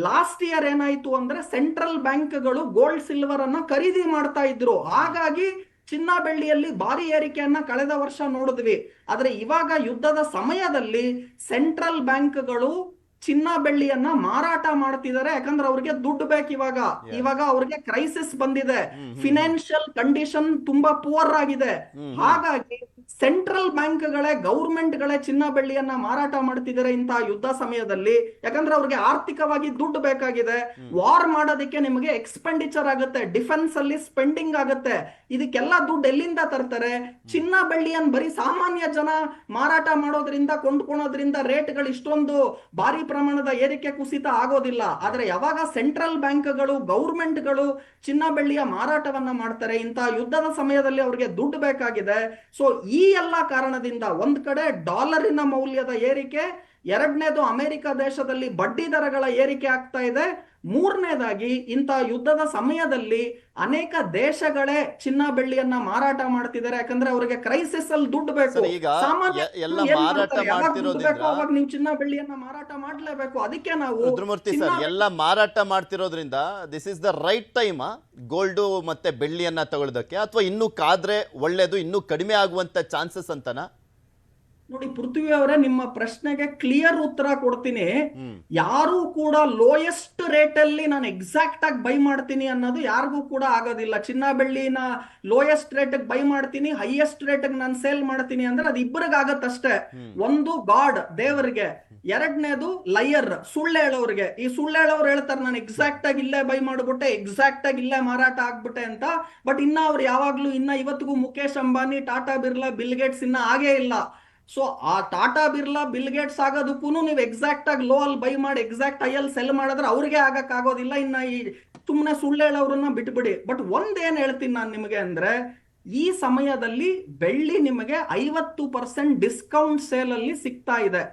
S2: ಲಾಸ್ಟ್ ಇಯರ್ ಏನಾಯ್ತು ಅಂದ್ರೆ ಸೆಂಟ್ರಲ್ ಬ್ಯಾಂಕ್ಗಳು ಗೋಲ್ಡ್ ಸಿಲ್ವರ್ ಅನ್ನ ಖರೀದಿ ಮಾಡ್ತಾ ಇದ್ರು. ಹಾಗಾಗಿ ಚಿನ್ನ ಬೆಳ್ಳಿಯಲ್ಲಿ ಭಾರಿ ಏರಿಕೆಯನ್ನ ಕಳೆದ ವರ್ಷ ನೋಡಿದ್ವಿ. ಆದ್ರೆ ಇವಾಗ ಯುದ್ಧದ ಸಮಯದಲ್ಲಿ ಸೆಂಟ್ರಲ್ ಬ್ಯಾಂಕ್ಗಳು ಚಿನ್ನ ಬೆಳ್ಳಿಯನ್ನ ಮಾರಾಟ ಮಾಡ್ತಿದ್ದಾರೆ. ಯಾಕಂದ್ರೆ ಅವ್ರಿಗೆ ದುಡ್ಡು ಬೇಕು ಇವಾಗ ಅವ್ರಿಗೆ ಕ್ರೈಸಿಸ್ ಬಂದಿದೆ, ಫಿನಾನ್ಷಿಯಲ್ ಕಂಡೀಷನ್ ತುಂಬಾ ಪುವರ್ ಆಗಿದೆ. ಹಾಗಾಗಿ ಸೆಂಟ್ರಲ್ ಬ್ಯಾಂಕ್ಗಳೇ ಗೌರ್ಮೆಂಟ್ಗಳೇ ಚಿನ್ನ ಬೆಳ್ಳಿಯನ್ನ ಮಾರಾಟ ಮಾಡ್ತಿದ್ದಾರೆ ಇಂತಹ ಯುದ್ಧ ಸಮಯದಲ್ಲಿ. ಯಾಕಂದ್ರೆ ಅವ್ರಿಗೆ ಆರ್ಥಿಕವಾಗಿ ದುಡ್ಡು ಬೇಕಾಗಿದೆ. ವಾರ್ ಮಾಡೋದಕ್ಕೆ ನಿಮಗೆ ಎಕ್ಸ್ಪೆಂಡಿಚರ್ ಆಗುತ್ತೆ, ಡಿಫೆನ್ಸ್ ಅಲ್ಲಿ ಸ್ಪೆಂಡಿಂಗ್ ಆಗುತ್ತೆ. ಇದಕ್ಕೆಲ್ಲ ದುಡ್ಡು ಎಲ್ಲಿಂದ ತರ್ತಾರೆ? ಚಿನ್ನ ಬೆಳ್ಳಿಯನ್ನ ಬರೀ ಸಾಮಾನ್ಯ ಜನ ಮಾರಾಟ ಮಾಡೋದ್ರಿಂದ ಕೊಂಡ್ಕೊಳೋದ್ರಿಂದ ರೇಟ್ಗಳು ಇಷ್ಟೊಂದು ಭಾರಿ ಪ್ರಮಾಣದ ಏರಿಕೆ ಕುಸಿತ ಆಗೋದಿಲ್ಲ. ಆದ್ರೆ ಯಾವಾಗ ಸೆಂಟ್ರಲ್ ಬ್ಯಾಂಕ್ಗಳು ಗೌರ್ಮೆಂಟ್ಗಳು ಚಿನ್ನ ಬೆಳ್ಳಿಯ ಮಾರಾಟವನ್ನ ಮಾಡ್ತಾರೆ, ಇಂತಹ ಯುದ್ಧದ ಸಮಯದಲ್ಲಿ ಅವ್ರಿಗೆ ದುಡ್ಡು ಬೇಕಾಗಿದೆ. ಸೊ ಈ ಎಲ್ಲ ಕಾರಣದಿಂದ ಒಂದ್ ಕಡೆ ಡಾಲರಿನ ಮೌಲ್ಯದ ಏರಿಕೆ, ಎರಡನೇದು ಅಮೆರಿಕ ದೇಶದಲ್ಲಿ ಬಡ್ಡಿ ದರಗಳ ಏರಿಕೆ ಆಗ್ತಾ ಇದೆ, ಮೂರನೇದಾಗಿ ಇಂತಹ ಯುದ್ಧದ ಸಮಯದಲ್ಲಿ ಅನೇಕ ದೇಶಗಳೇ ಚಿನ್ನ ಬೆಳ್ಳಿಯನ್ನ ಮಾರಾಟ ಮಾಡ್ತಿದ್ದಾರೆ. ಯಾಕಂದ್ರೆ ಅವರಿಗೆ ಕ್ರೈಸಿಸ್ ಅಲ್ಲಿ ದುಡ್ಡು ಬೇಕು. ಅವಾಗ ನೀವು ಚಿನ್ನ ಬೆಳ್ಳಿಯನ್ನ ಮಾರಾಟ ಮಾಡ್ಲೇಬೇಕು. ಅದಕ್ಕೆ ನಾವು
S1: ರುದ್ರಮೂರ್ತಿ ಸರ್ ಎಲ್ಲ ಮಾರಾಟ ಮಾಡ್ತಿರೋದ್ರಿಂದ this is the right time gold ಮತ್ತೆ ಬೆಳ್ಳಿಯನ್ನ ತಗೊಳ್ಳೋದಕ್ಕೆ, ಅಥವಾ ಇನ್ನೂ ಕಾದ್ರೆ ಒಳ್ಳೇದು, ಇನ್ನೂ ಕಡಿಮೆ ಆಗುವಂತ ಚಾನ್ಸಸ್ ಅಂತನಾ?
S2: ನೋಡಿ ಪೃಥ್ವಿ ಅವರೇ, ನಿಮ್ಮ ಪ್ರಶ್ನೆಗೆ ಕ್ಲಿಯರ್ ಉತ್ತರ ಕೊಡ್ತೀನಿ. ಯಾರು ಕೂಡ ಲೋಯೆಸ್ಟ್ ರೇಟ್ ಅಲ್ಲಿ ನಾನು ಎಕ್ಸಾಕ್ಟ್ ಆಗಿ ಬೈ ಮಾಡ್ತೀನಿ ಅನ್ನೋದು ಯಾರಿಗೂ ಕೂಡ ಆಗೋದಿಲ್ಲ. ಚಿನ್ನ ಬೆಳ್ಳಿನ ಲೋಯೆಸ್ಟ್ ರೇಟ್ ಬೈ ಮಾಡ್ತೀನಿ, ಹೈಯೆಸ್ಟ್ ರೇಟ್ ನಾನು ಸೇಲ್ ಮಾಡ್ತೀನಿ ಅಂದ್ರೆ ಅದು ಇಬ್ಬರಿಗೆ ಆಗತ್ತಷ್ಟೇ. ಒಂದು ಗಾಡ್ ದೇವರಿಗೆ, ಎರಡನೇದು ಲಯರ್ ಸುಳ್ಳು ಹೇಳೋರಿಗೆ. ಈ ಸುಳ್ಳು ಹೇಳೋರು ಹೇಳ್ತಾರೆ ನಾನು ಎಕ್ಸಾಕ್ಟ್ ಆಗಿ ಇಲ್ಲೇ ಬೈ ಮಾಡ್ಬಿಟ್ಟೆ, ಎಕ್ಸಾಕ್ಟ್ ಆಗಿ ಇಲ್ಲೇ ಮಾರಾಟ ಆಗ್ಬಿಟ್ಟೆ ಅಂತ. ಬಟ್ ಇನ್ನ ಅವ್ರು ಯಾವಾಗ್ಲೂ ಇವತ್ತಿಗೂ ಮುಖೇಶ್ ಅಂಬಾನಿ, ಟಾಟಾ ಬಿರ್ಲಾ, ಬಿಲ್ ಗೇಟ್ಸ್ ಇನ್ನ ಆಗೇ ಇಲ್ಲ. ಸೊ ಆ ಟಾಟಾ ಬಿರ್ಲಾ, ಬಿಲ್ ಗೇಟ್ಸ್ ಆಗೋದಕ್ಕೂ ನೀವು ಎಕ್ಸಾಕ್ಟ್ ಆಗಿ ಲೋ ಅಲ್ಲಿ ಬೈ ಮಾಡಿ ಎಕ್ಸಾಕ್ಟ್ ಹೈ ಅಲ್ಲಿ ಸೆಲ್ ಮಾಡಿದ್ರೆ ಅವ್ರಿಗೆ ಆಗಕ್ ಆಗೋದಿಲ್ಲ. ಇನ್ನ ಈ ಸುಮ್ಮನೆ ಸುಳ್ಳು ಹೇಳೋರನ್ನ ಬಿಟ್ಬಿಡಿ. ಬಟ್ ಒಂದೇನ್ ಹೇಳ್ತೀನಿ ನಾನು ನಿಮಗೆ ಅಂದ್ರೆ, ಈ ಸಮಯದಲ್ಲಿ ಬೆಳ್ಳಿ ನಿಮಗೆ 50% ಡಿಸ್ಕೌಂಟ್ ಸೇಲ್ ಅಲ್ಲಿ ಸಿಗ್ತಾ ಇದೆ.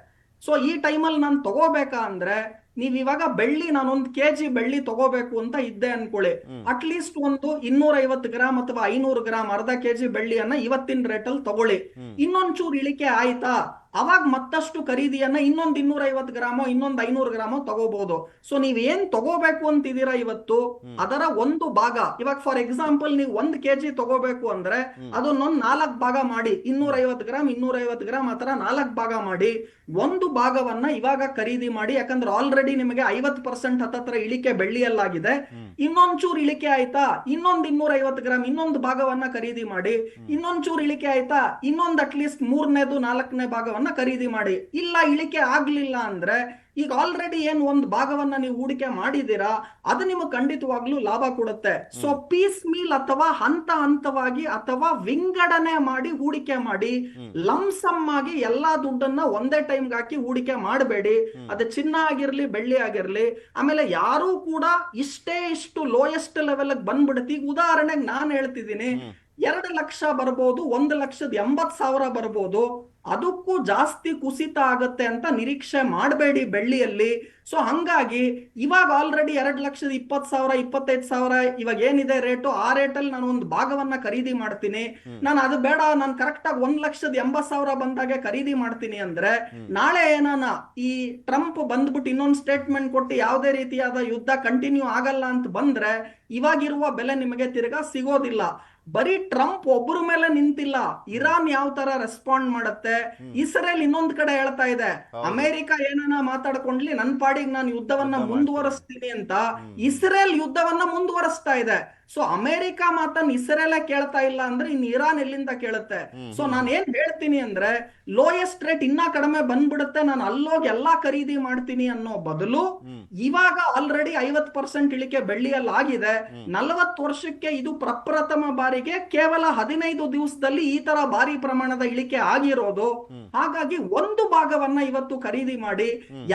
S2: ಸೊ ಈ ಟೈಮಲ್ಲಿ ನಾನು ತಗೋಬೇಕಾ ಅಂದ್ರೆ, ನೀವ್ ಇವಾಗ ಬೆಳ್ಳಿ ನಾನೊಂದು ಕೆಜಿ ಬೆಳ್ಳಿ ತಗೋಬೇಕು ಅಂತ ಇದ್ದೆ ಅನ್ಕೊಳ್ಳಿ, ಅಟ್ಲೀಸ್ಟ್ ಒಂದು 250 ಗ್ರಾಮ್ ಅಥವಾ 500 ಗ್ರಾಮ್ ಅರ್ಧ ಕೆಜಿ ಬೆಳ್ಳಿಯನ್ನ ಇವತ್ತಿನ ರೇಟ್ ಅಲ್ಲಿ ತಗೊಳ್ಳಿ. ಇನ್ನೊಂಚೂರು ಇಳಿಕೆ ಆಯ್ತಾ, ಅವಾಗ ಮತ್ತಷ್ಟು ಖರೀದಿಯನ್ನ ಇನ್ನೊಂದು 250 ಗ್ರಾಮೋ ಇನ್ನೊಂದು 500 ಗ್ರಾಮೋ ತಗೋಬಹುದು. ಸೊ ನೀವ್ ಏನ್ ತಗೋಬೇಕು ಅಂತಿದ್ದೀರಾ ಇವತ್ತು, ಅದರ ಒಂದು ಭಾಗ, ಇವಾಗ ಫಾರ್ ಎಕ್ಸಾಂಪಲ್ ನೀವು 1 ಕೆಜಿ ತಗೋಬೇಕು ಅಂದ್ರೆ ಅದನ್ನೊಂದು 4 ಭಾಗ ಮಾಡಿ, 250 ಗ್ರಾಮ್ 250 ಗ್ರಾಮ್ ಆತರ 4 ಭಾಗ ಮಾಡಿ ಒಂದು ಭಾಗವನ್ನ ಇವಾಗ ಖರೀದಿ ಮಾಡಿ. ಯಾಕಂದ್ರೆ ಆಲ್ರೆಡಿ ನಿಮಗೆ 50% ಹತ್ತತ್ರ ಇಳಿಕೆ ಬೆಳ್ಳಿಯಲ್ಲಾಗಿದೆ. ಇನ್ನೊಂಚೂರು ಇಳಿಕೆ ಆಯ್ತಾ, ಇನ್ನೊಂದು 250 ಗ್ರಾಮ್ ಇನ್ನೊಂದು ಭಾಗವನ್ನ ಖರೀದಿ ಮಾಡಿ. ಇನ್ನೊಂಚೂರು ಇಳಿಕೆ ಆಯ್ತಾ, ಇನ್ನೊಂದು ಅಟ್ಲೀಸ್ಟ್ 3ನೇದು 4ನೇ ಭಾಗವನ್ನ ಖರೀದಿ ಮಾಡಿ. ಇಲ್ಲ ಇಳಿಕೆ ಆಗ್ಲಿಲ್ಲ ಅಂದ್ರೆ ಈಗ ಆಲ್ರೆಡಿ ಏನ್ ಒಂದು ಭಾಗವನ್ನ ನೀವು ಹೂಡಿಕೆ ಮಾಡಿದೀರಾ, ಅದು ನಿಮಗೆ ಖಂಡಿತವಾಗ್ಲೂ ಲಾಭ ಕೊಡುತ್ತೆ. ಸೊ ಪೀಸ್ ಮೀಲ್ ಅಥವಾ ಹಂತ ಹಂತವಾಗಿ ಅಥವಾ ವಿಂಗಡಣೆ ಮಾಡಿ ಹೂಡಿಕೆ ಮಾಡಿ. ಲಂಸಮ್ ಆಗಿ ಎಲ್ಲಾ ದುಡ್ಡನ್ನ ಒಂದೇ ಟೈಮ್ಗೆ ಹಾಕಿ ಹೂಡಿಕೆ ಮಾಡಬೇಡಿ. ಅದು ಚಿನ್ನ ಆಗಿರ್ಲಿ ಬೆಳ್ಳಿ ಆಗಿರ್ಲಿ. ಆಮೇಲೆ ಯಾರು ಕೂಡ ಇಷ್ಟು ಲೋಯೆಸ್ಟ್ ಲೆವೆಲ್ ಬಂದ್ಬಿಡುತ್ತೆ. ಈಗ ಉದಾಹರಣೆಗೆ ನಾನು ಹೇಳ್ತಿದ್ದೀನಿ, 2 ಲಕ್ಷ ಬರ್ಬೋದು, 1,80,000 ಬರ್ಬೋದು, ಅದಕ್ಕೂ ಜಾಸ್ತಿ ಕುಸಿತ ಆಗತ್ತೆ ಅಂತ ನಿರೀಕ್ಷೆ ಮಾಡಬೇಡಿ ಬೆಳ್ಳಿಯಲ್ಲಿ. ಸೊ ಹಂಗಾಗಿ ಇವಾಗ ಆಲ್ರೆಡಿ 2,20,000 25,000 ಇವಾಗ ಏನಿದೆ ರೇಟು, ಆ ರೇಟಲ್ಲಿ ನಾನು ಒಂದು ಭಾಗವನ್ನ ಖರೀದಿ ಮಾಡ್ತೀನಿ. ನಾನು ಅದು ಬೇಡ, ನಾನು ಕರೆಕ್ಟ್ ಆಗಿ 1,80,000 ಬಂದಾಗೆ ಖರೀದಿ ಮಾಡ್ತೀನಿ ಅಂದ್ರೆ, ನಾಳೆ ಏನಾನ ಈ ಟ್ರಂಪ್ ಬಂದ್ಬಿಟ್ಟು ಇನ್ನೊಂದು ಸ್ಟೇಟ್ಮೆಂಟ್ ಕೊಟ್ಟು ಯಾವುದೇ ರೀತಿಯಾದ ಯುದ್ಧ ಕಂಟಿನ್ಯೂ ಆಗಲ್ಲ ಅಂತ ಬಂದ್ರೆ ಇವಾಗಿರುವ ಬೆಲೆ ನಿಮಗೆ ತಿರ್ಗಾ ಸಿಗೋದಿಲ್ಲ. ಬರೀ ಟ್ರಂಪ್ ಒಬ್ಬರ ಮೇಲೆ ನಿಂತಿಲ್ಲ, ಇರಾನ್ ಯಾವ ತರ ರೆಸ್ಪಾಂಡ್ ಮಾಡುತ್ತೆ, ಇಸ್ರೇಲ್ ಇನ್ನೊಂದ್ ಕಡೆ ಹೇಳ್ತಾ ಇದೆ ಅಮೆರಿಕ ಏನಾನ ಮಾತಾಡ್ಕೊಂಡ್ಲಿ ನನ್ನ ಪಾಡಿಗೆ ನಾನು ಯುದ್ಧವನ್ನ ಮುಂದುವರಿಸ್ತೀನಿ ಅಂತ. ಇಸ್ರೇಲ್ ಯುದ್ಧವನ್ನ ಮುಂದುವರಿಸ್ತಾ ಇದೆ. ಸೊ ಅಮೆರಿಕ ಮಾತನ್ನ ಇಸ್ರೇಲ್ ಕೇಳ್ತಾ ಇಲ್ಲ ಅಂದ್ರೆ ಇನ್ ಇರಾನ್ ಎಲ್ಲಿಂದ ಕೇಳುತ್ತೆ? ಸೊ ನಾನು ಏನ್ ಹೇಳ್ತೀನಿ ಅಂದ್ರೆ, ಲೋಯೆಸ್ಟ್ ರೇಟ್ ಇನ್ನ ಕಡಿಮೆ ಬಂದ್ಬಿಡುತ್ತೆ, ನಾನು ಅಲ್ಲೋಗಿ ಎಲ್ಲಾ ಖರೀದಿ ಮಾಡ್ತೀನಿ ಅನ್ನೋ ಬದಲು ಇವಾಗ ಆಲ್ರೆಡಿ 50% ಇಳಿಕೆ ಬೆಳ್ಳಿಯಲ್ಲಿ ಆಗಿದೆ. 40 ವರ್ಷಕ್ಕೆ ಇದು ಪ್ರಪ್ರಥಮ ಬಾರಿಗೆ ಕೇವಲ 15 ದಿವಸದಲ್ಲಿ ಈ ತರ ಭಾರಿ ಪ್ರಮಾಣದ ಇಳಿಕೆ ಆಗಿರೋದು. ಹಾಗಾಗಿ ಒಂದು ಭಾಗವನ್ನ ಇವತ್ತು ಖರೀದಿ ಮಾಡಿ.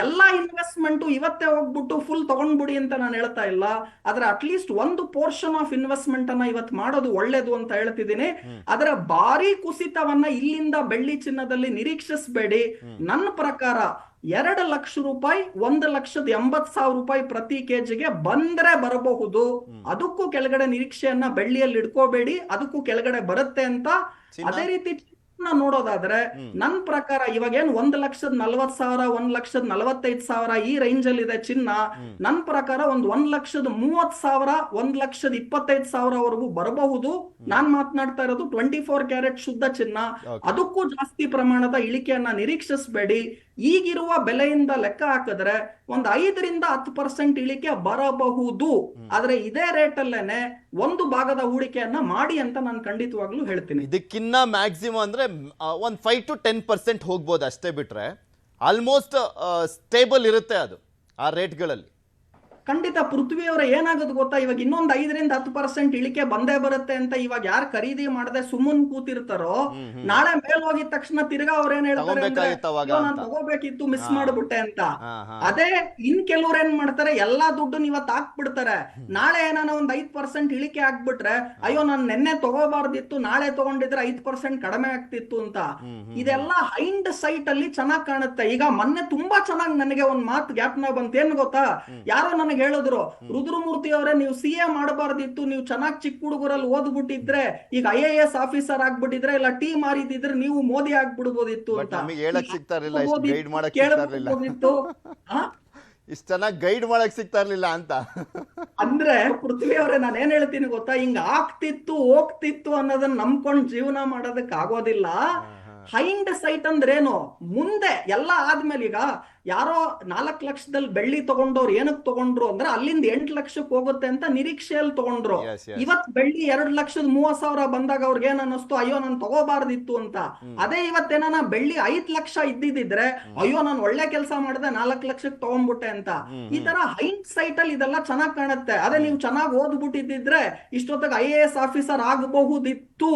S2: ಎಲ್ಲಾ ಇನ್ವೆಸ್ಟ್ಮೆಂಟ್ ಇವತ್ತೇ ಹೋಗ್ಬಿಟ್ಟು ಫುಲ್ ತಗೊಂಡ್ಬಿಡಿ ಅಂತ ನಾನು ಹೇಳ್ತಾ ಇಲ್ಲ, ಆದ್ರೆ ಅಟ್ಲೀಸ್ಟ್ ಒಂದು ಪೋರ್ಷನ್ ಆಫ್ ಇನ್ವೆಸ್ಟ್ಮೆಂಟ್ ಅನ್ನ ಇವತ್ತು ಮಾಡೋದು ಒಳ್ಳೇದು ಅಂತ ಹೇಳ್ತಿದ್ದೀನಿ. ಅದರ ಭಾರಿ ಕುಸಿತವನ್ನ ಇಲ್ಲಿಂದ ಬೆಳ್ಳಿ ಚಿನ್ನದಲ್ಲಿ ನಿರೀಕ್ಷಿಸಬೇಡಿ. ನನ್ನ ಪ್ರಕಾರ 2 ಲಕ್ಷ ರೂಪಾಯಿ 1,80,000 ರೂಪಾಯಿ ಪ್ರತಿ ಕೆಜಿಗೆ ಬಂದ್ರೆ ಬರಬಹುದು. ಅದಕ್ಕೂ ಕೆಳಗಡೆ ನಿರೀಕ್ಷೆಯನ್ನ ಬೆಳ್ಳಿಯಲ್ಲಿ ಇಟ್ಕೋಬೇಡಿ, ಅದಕ್ಕೂ ಕೆಳಗಡೆ ಬರುತ್ತೆ ಅಂತ. ಅದೇ ರೀತಿ ನೋಡೋದಾದ್ರೆ ನನ್ ಪ್ರಕಾರ ಇವಾಗ ಏನ್ 1,40,000 1,45,000 ಈ ರೇಂಜ್ ಅಲ್ಲಿ ಇದೆ ಚಿನ್ನ. ನನ್ ಪ್ರಕಾರ ಒಂದು 1,30,000 1,25,000 ವರೆಗೂ ಬರಬಹುದು. ನಾನ್ ಮಾತನಾಡ್ತಾ ಇರೋದು 24 ಕ್ಯಾರೆಟ್ ಶುದ್ಧ ಚಿನ್ನ. ಅದಕ್ಕೂ ಜಾಸ್ತಿ ಪ್ರಮಾಣದ ಇಳಿಕೆಯನ್ನ ನಿರೀಕ್ಷಿಸಬೇಡಿ. ಈಗಿರುವ ಬೆಲೆಯಿಂದ ಲೆಕ್ಕ ಹಾಕಿದ್ರೆ ಒಂದು 5-10% ಇಳಿಕೆ ಬರಬಹುದು. ಆದ್ರೆ ಇದೇ ರೇಟ್ ಅಲ್ಲೇನೆ ಒಂದು ಭಾಗದ ಹೂಡಿಕೆಯನ್ನ ಮಾಡಿ ಅಂತ ನಾನು ಖಂಡಿತವಾಗ್ಲೂ ಹೇಳ್ತೀನಿ.
S1: ಇದಕ್ಕಿನ್ನ ಮ್ಯಾಕ್ಸಿಮಮ್ ಅಂದ್ರೆ ಒಂದು 5 to 10% ಹೋಗ್ಬೋದು ಅಷ್ಟೇ, ಬಿಟ್ರೆ ಆಲ್ಮೋಸ್ಟ್ ಸ್ಟೇಬಲ್ ಇರುತ್ತೆ ಅದು ಆ ರೇಟ್ಗಳಲ್ಲಿ.
S2: ಖಂಡಿತ ಪೃಥ್ವಿಯವರ ಏನಾಗುತ್ತೆ ಗೊತ್ತಾ, ಇವಾಗ ಇನ್ನೊಂದು 5-10% ಇಳಿಕೆ ಬಂದೇ ಬರುತ್ತೆ ಅಂತ ಇವಾಗ ಯಾರು ಖರೀದಿ ಮಾಡದೆ ಸುಮ್ಮನ್ ಕೂತಿರ್ತಾರೋ, ನಾಳೆ ಮೇಲ್ ಹೋಗಿದ ತಕ್ಷಣ ತಿರ್ಗಾ ಅವ್ರ ಏನ್ ಹೇಳ್ತಾರೆ ಅಂದ್ರೆ ನಾನು ತಗೋಬೇಕಿತ್ತು ಮಿಸ್ ಮಾಡ್ಬಿಟ್ಟೆ ಅಂತ. ಅದೇ ಇನ್ ಕೆಲವ್ರು ಏನ್ ಮಾಡ್ತಾರೆ, ಎಲ್ಲಾ ದುಡ್ಡು ಇವತ್ತು ಹಾಕ್ಬಿಡ್ತಾರೆ. ನಾಳೆ ಏನಾನ ಒಂದ್ 5% ಇಳಿಕೆ ಆಗ್ಬಿಟ್ರೆ ಅಯ್ಯೋ ನಾನು ನೆನ್ನೆ ತಗೋಬಾರ್ದಿತ್ತು, ನಾಳೆ ತಗೊಂಡಿದ್ರೆ 5% ಕಡಿಮೆ ಆಗ್ತಿತ್ತು ಅಂತ. ಇದೆಲ್ಲ ಹೈಂಡ್ ಸೈಟ್ ಅಲ್ಲಿ ಚೆನ್ನಾಗ್ ಕಾಣುತ್ತೆ. ಈಗ ಮೊನ್ನೆ ತುಂಬಾ ಚೆನ್ನಾಗಿ ನನಗೆ ಒಂದ್ ಮಾತು ಗ್ಯಾಪ್ನ ಬಂತು. ಏನ್ ಗೊತ್ತಾ, ಯಾರೋ ನನಗೆ ಹೇಳಿದ್ರು, ರುದ್ರಮೂರ್ತಿ ಅವರೇ ನೀವು CA ಮಾಡಬಾರ್ದಿತ್ತು, ನೀವು ಚೆನ್ನಾಗಿ ಚಿಕ್ಕ ಹುಡುಗರಲ್ಲಿ ಓದ್ಬಿಟ್ಟಿದ್ರೆ ಈಗ IAS ಆಫೀಸರ್ ಆಗ್ಬಿಟ್ಟಿದ್ರೆ ಇಲ್ಲ ಟೀ ಮಾರಿದಿದ್ರೆ ನೀವು ಮೋದಿ ಆಗ್ಬಿಡ್ಬೋದಿತ್ತು ಅಂತ.
S1: ಇಷ್ಟ ಚೆನ್ನಾಗಿ ಗೈಡ್ ಮಾಡಕ್ ಸಿಗ್ತಾ ಇರ್ಲಿಲ್ಲ ಅಂತ.
S2: ಅಂದ್ರೆ ಪೃಥ್ವಿ ಅವರೇ ನಾನು ಏನ್ ಹೇಳ್ತೀನಿ ಗೊತ್ತಾ, ಹಿಂಗ ಆಗ್ತಿತ್ತು ಹೋಗ್ತಿತ್ತು ಅನ್ನೋದನ್ನ ನಂಬ್ಕೊಂಡ್ ಜೀವನ ಮಾಡೋದಕ್ ಆಗೋದಿಲ್ಲ. ಹೈಂಡ್ ಸೈಟ್ ಅಂದ್ರೇನು, ಮುಂದೆ ಎಲ್ಲ ಆದ್ಮೇಲೆ ಈಗ ಯಾರೋ 4 ಲಕ್ಷದಲ್ಲಿ ಬೆಳ್ಳಿ ತಗೊಂಡವ್ರು ಏನಕ್ಕೆ ತಗೊಂಡ್ರು ಅಂದ್ರೆ ಅಲ್ಲಿಂದ 8 ಲಕ್ಷಕ್ಕೆ ಹೋಗುತ್ತೆ ಅಂತ ನಿರೀಕ್ಷೆಯಲ್ಲಿ ತಗೊಂಡ್ರು. ಇವತ್ ಬೆಳ್ಳಿ 2,30,000 ಬಂದಾಗ ಅವ್ರಿಗೆ ಏನ್ ಅನ್ನಿಸ್ತು, ಅಯ್ಯೋ ನಾನು ತಗೋಬಾರ್ದಿತ್ತು ಅಂತ. ಅದೇ ಇವತ್ತೇನ ಬೆಳ್ಳಿ 5 ಲಕ್ಷ ಇದ್ದಿದ್ರೆ ಅಯ್ಯೋ ನಾನು ಒಳ್ಳೆ ಕೆಲಸ ಮಾಡಿದೆ 4 ಲಕ್ಷಕ್ಕೆ ತಗೊಂಡ್ಬಿಟ್ಟೆ ಅಂತ. ಈ ತರ ಹೈಂಡ್ ಸೈಟ್ ಅಲ್ಲಿ ಇದೆಲ್ಲ ಚೆನ್ನಾಗ್ ಕಾಣುತ್ತೆ. ಅದೇ ನೀವು ಚೆನ್ನಾಗಿ ಓದ್ಬಿಟ್ಟಿದ್ರೆ ಇಷ್ಟೊತ್ತಿಗೆ IAS ಆಫೀಸರ್ ಆಗಬಹುದಿತ್ತು,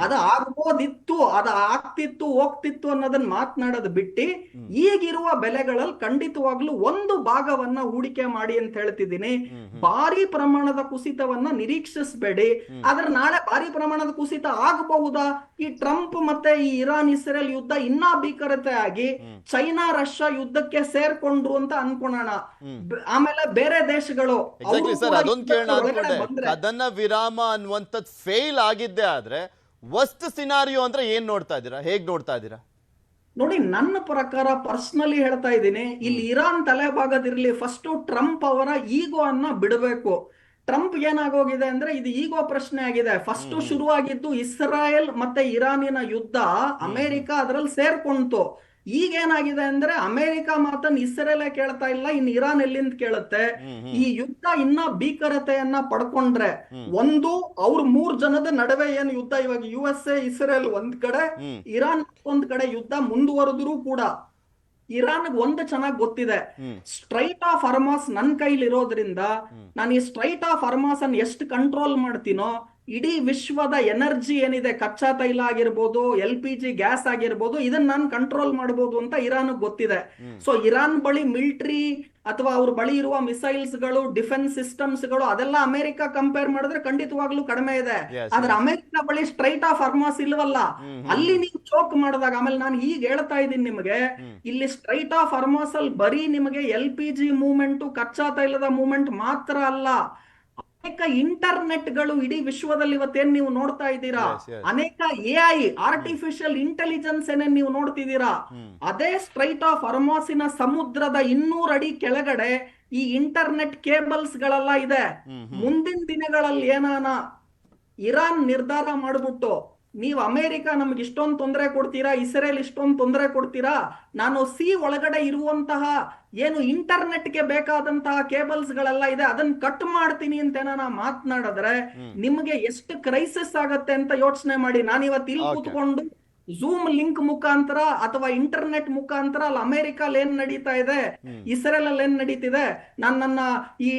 S2: ಅದು ಆಗ್ಬೋದಿತ್ತು, ಅದು ಆಗ್ತಿತ್ತು ಹೋಗ್ತಿತ್ತು ಅನ್ನೋದನ್ನ ಮಾತನಾಡೋದು ಬಿಟ್ಟು ಈಗಿರುವ ಬೆಲೆಗಳಲ್ಲಿ ಖಂಡಿತವಾಗ್ಲೂ ಒಂದು ಭಾಗವನ್ನ ಹೂಡಿಕೆ ಮಾಡಿ ಅಂತ ಹೇಳ್ತಿದ್ದೀನಿ. ಭಾರಿ ಪ್ರಮಾಣದ ಕುಸಿತವನ್ನ ನಿರೀಕ್ಷಿಸಬೇಡಿ. ಆದ್ರೆ ನಾಳೆ ಭಾರಿ ಪ್ರಮಾಣದ ಕುಸಿತ ಆಗಬಹುದಾ? ಈ ಟ್ರಂಪ್ ಮತ್ತೆ ಈ ಇರಾನ್ ಇಸ್ರೇಲ್ ಯುದ್ಧ ಇನ್ನೂ ಭೀಕರತೆ ಆಗಿ ಚೈನಾ ರಷ್ಯಾ ಯುದ್ಧಕ್ಕೆ ಸೇರ್ಕೊಂಡ್ರು ಅಂತ ಅನ್ಕೊಳ್ಳೋಣ. ಆಮೇಲೆ ಬೇರೆ ದೇಶಗಳು
S1: ಕದನ ವಿರಾಮ ಅನ್ನುವಂಥದ್ದು ಫೇಲ್ ಆಗಿದ್ದೆ ಆದ್ರೆ ವರ್ಸ್ಟ್ ಸಿನಾರಿಯೋ ಅಂದ್ರೆ ಏನ್ ನೋಡ್ತಾ ಇದ್ದೀರಾ, ಹೇಗ್ ನೋಡ್ತಾ ಇದ್ದೀರಾ?
S2: ನೋಡಿ, ನನ್ನ ಪ್ರಕಾರ ಪರ್ಸನಲಿ ಹೇಳ್ತಾ ಇದ್ದೀನಿ, ಇಲ್ಲಿ ಇರಾನ್ ತಲೆಭಾಗದಿರ್ಲಿ, ಫಸ್ಟ್ ಟ್ರಂಪ್ ಅವರ ಈಗೋ ಅನ್ನ ಬಿಡಬೇಕು. ಟ್ರಂಪ್ ಏನಾಗೋಗಿದೆ ಅಂದ್ರೆ ಇದು ಈಗೋ ಪ್ರಶ್ನೆ ಆಗಿದೆ. ಫಸ್ಟ್ ಶುರುವಾಗಿದ್ದು ಇಸ್ರಾಯೇಲ್ ಮತ್ತೆ ಇರಾನಿನ ಯುದ್ಧ, ಅಮೆರಿಕ ಅದ್ರಲ್ಲಿ ಸೇರ್ಕೊಂತು. ಈಗ ಏನಾಗಿದೆ ಅಂದ್ರೆ ಅಮೆರಿಕ ಮಾತನ್ನ ಇಸ್ರೇಲ್ ಕೇಳ್ತಾ ಇಲ್ಲ, ಇನ್ನು ಇರಾನ್ ಎಲ್ಲಿಂದ ಕೇಳುತ್ತೆ? ಈ ಯುದ್ಧ ಇನ್ನ ಭೀಕರತೆಯನ್ನ ಪಡ್ಕೊಂಡ್ರೆ ಒಂದು ಅವ್ರ 3 ಜನದ ನಡುವೆ ಏನು ಯುದ್ಧ, ಇವಾಗ USA ಇಸ್ರೇಲ್ ಒಂದ್ ಕಡೆ, ಇರಾನ್ ಒಂದ್ ಕಡೆ ಯುದ್ಧ ಮುಂದುವರೆದ್ರು ಕೂಡ ಇರಾನ್ ಒಂದು ಚೆನ್ನಾಗಿ ಗೊತ್ತಿದೆ, ಸ್ಟ್ರೈಟ್ ಆಫ್ ಹರ್ಮಾಸ್ ನನ್ ಕೈಲಿ ಇರೋದ್ರಿಂದ ನಾನು ಈ ಸ್ಟ್ರೈಟ್ ಆಫ್ ಹರ್ಮಾಸ್ ಅನ್ನು ಎಷ್ಟು ಕಂಟ್ರೋಲ್ ಮಾಡ್ತೀನೋ ಇಡೀ ವಿಶ್ವದ ಎನರ್ಜಿ ಏನಿದೆ, ಕಚ್ಚಾ ತೈಲ ಆಗಿರ್ಬೋದು, LPG ಗ್ಯಾಸ್ ಆಗಿರ್ಬೋದು, ಇದನ್ನ ನಾನು ಕಂಟ್ರೋಲ್ ಮಾಡಬಹುದು ಅಂತ ಇರಾನ್ ಗೊತ್ತಿದೆ. ಸೊ ಇರಾನ್ ಬಳಿ ಮಿಲಿಟರಿ ಅಥವಾ ಅವ್ರ ಬಳಿ ಇರುವ ಮಿಸೈಲ್ಸ್ ಗಳು, ಡಿಫೆನ್ಸ್ ಸಿಸ್ಟಮ್ಸ್ ಗಳು ಅದೆಲ್ಲ ಅಮೆರಿಕ ಕಂಪೇರ್ ಮಾಡಿದ್ರೆ ಖಂಡಿತವಾಗ್ಲೂ ಕಡಿಮೆ ಇದೆ. ಆದ್ರೆ ಅಮೆರಿಕ ಬಳಿ ಸ್ಟ್ರೈಟ್ ಆಫ್ ಹರ್ಮಾಸ್ ಇಲ್ವಲ್ಲ, ಅಲ್ಲಿ ನೀವು ಚೋಕ್ ಮಾಡಿದಾಗ, ಆಮೇಲೆ ನಾನು ಈಗ ಹೇಳ್ತಾ ಇದ್ದೀನಿ ನಿಮಗೆ, ಇಲ್ಲಿ ಸ್ಟ್ರೈಟ್ ಆಫ್ ಹರ್ಮಾಸ್ ಅಲ್ಲಿ ಬರೀ ನಿಮಗೆ LPG ಮೂವ್ಮೆಂಟ್, ಕಚ್ಚಾ ತೈಲದ ಮೂವ್ಮೆಂಟ್ ಮಾತ್ರ ಅಲ್ಲ, ಅನೇಕ ಇಂಟರ್ನೆಟ್ ಗಳು ಇಡೀ ವಿಶ್ವದಲ್ಲಿ ಇವತ್ತೇನ್ ನೀವು ನೋಡ್ತಾ ಇದ್ದೀರಾ, ಅನೇಕ AI ಆರ್ಟಿಫಿಷಿಯಲ್ ಇಂಟೆಲಿಜೆನ್ಸ್ ಏನೇನ್ ನೀವು ನೋಡ್ತಿದ್ದೀರಾ, ಅದೇ ಸ್ಟ್ರೈಟ್ ಆಫ್ ಹರ್ಮಾಸಿನ ಸಮುದ್ರದ 200 ಅಡಿ ಕೆಳಗಡೆ ಈ ಇಂಟರ್ನೆಟ್ ಕೇಬಲ್ಸ್ ಗಳೆಲ್ಲ ಇದೆ. ಮುಂದಿನ ದಿನಗಳಲ್ಲಿ ಏನಾನ ಇರಾನ್ ನಿರ್ಧಾರ ಮಾಡ್ಬಿಟ್ಟು ನೀವು ಅಮೆರಿಕ ನಮ್ಗೆ ಇಷ್ಟೊಂದು ತೊಂದರೆ ಕೊಡ್ತೀರಾ, ಇಸ್ರೇಲ್ ಇಷ್ಟೊಂದು ತೊಂದರೆ ಕೊಡ್ತೀರಾ, ನಾನು ಒಳಗಡೆ ಇರುವಂತಹ ಏನು ಇಂಟರ್ನೆಟ್ಗೆ ಬೇಕಾದಂತಹ ಕೇಬಲ್ಸ್ ಗಳೆಲ್ಲ ಇದೆ ಅದನ್ನ ಕಟ್ ಮಾಡ್ತೀನಿ ಅಂತ ನಾನು ಮಾತನಾಡಿದ್ರೆ ನಿಮ್ಗೆ ಎಷ್ಟು ಕ್ರೈಸಿಸ್ ಆಗತ್ತೆ ಅಂತ ಯೋಚನೆ ಮಾಡಿ. ನಾನು ಇವತ್ತು ಇಲ್ಲಿ ಕೂತ್ಕೊಂಡು ಝೂಮ್ ಲಿಂಕ್ ಮುಖಾಂತರ ಅಥವಾ ಇಂಟರ್ನೆಟ್ ಮುಖಾಂತರ ಅಲ್ಲಿ ಅಮೆರಿಕಲ್ಲಿ ಏನ್ ನಡೀತಾ ಇದೆ, ಇಸ್ರೇಲ್ ಅಲ್ಲಿ ಏನ್ ನಡೀತಿದೆ, ನಾನು ನನ್ನ ಈ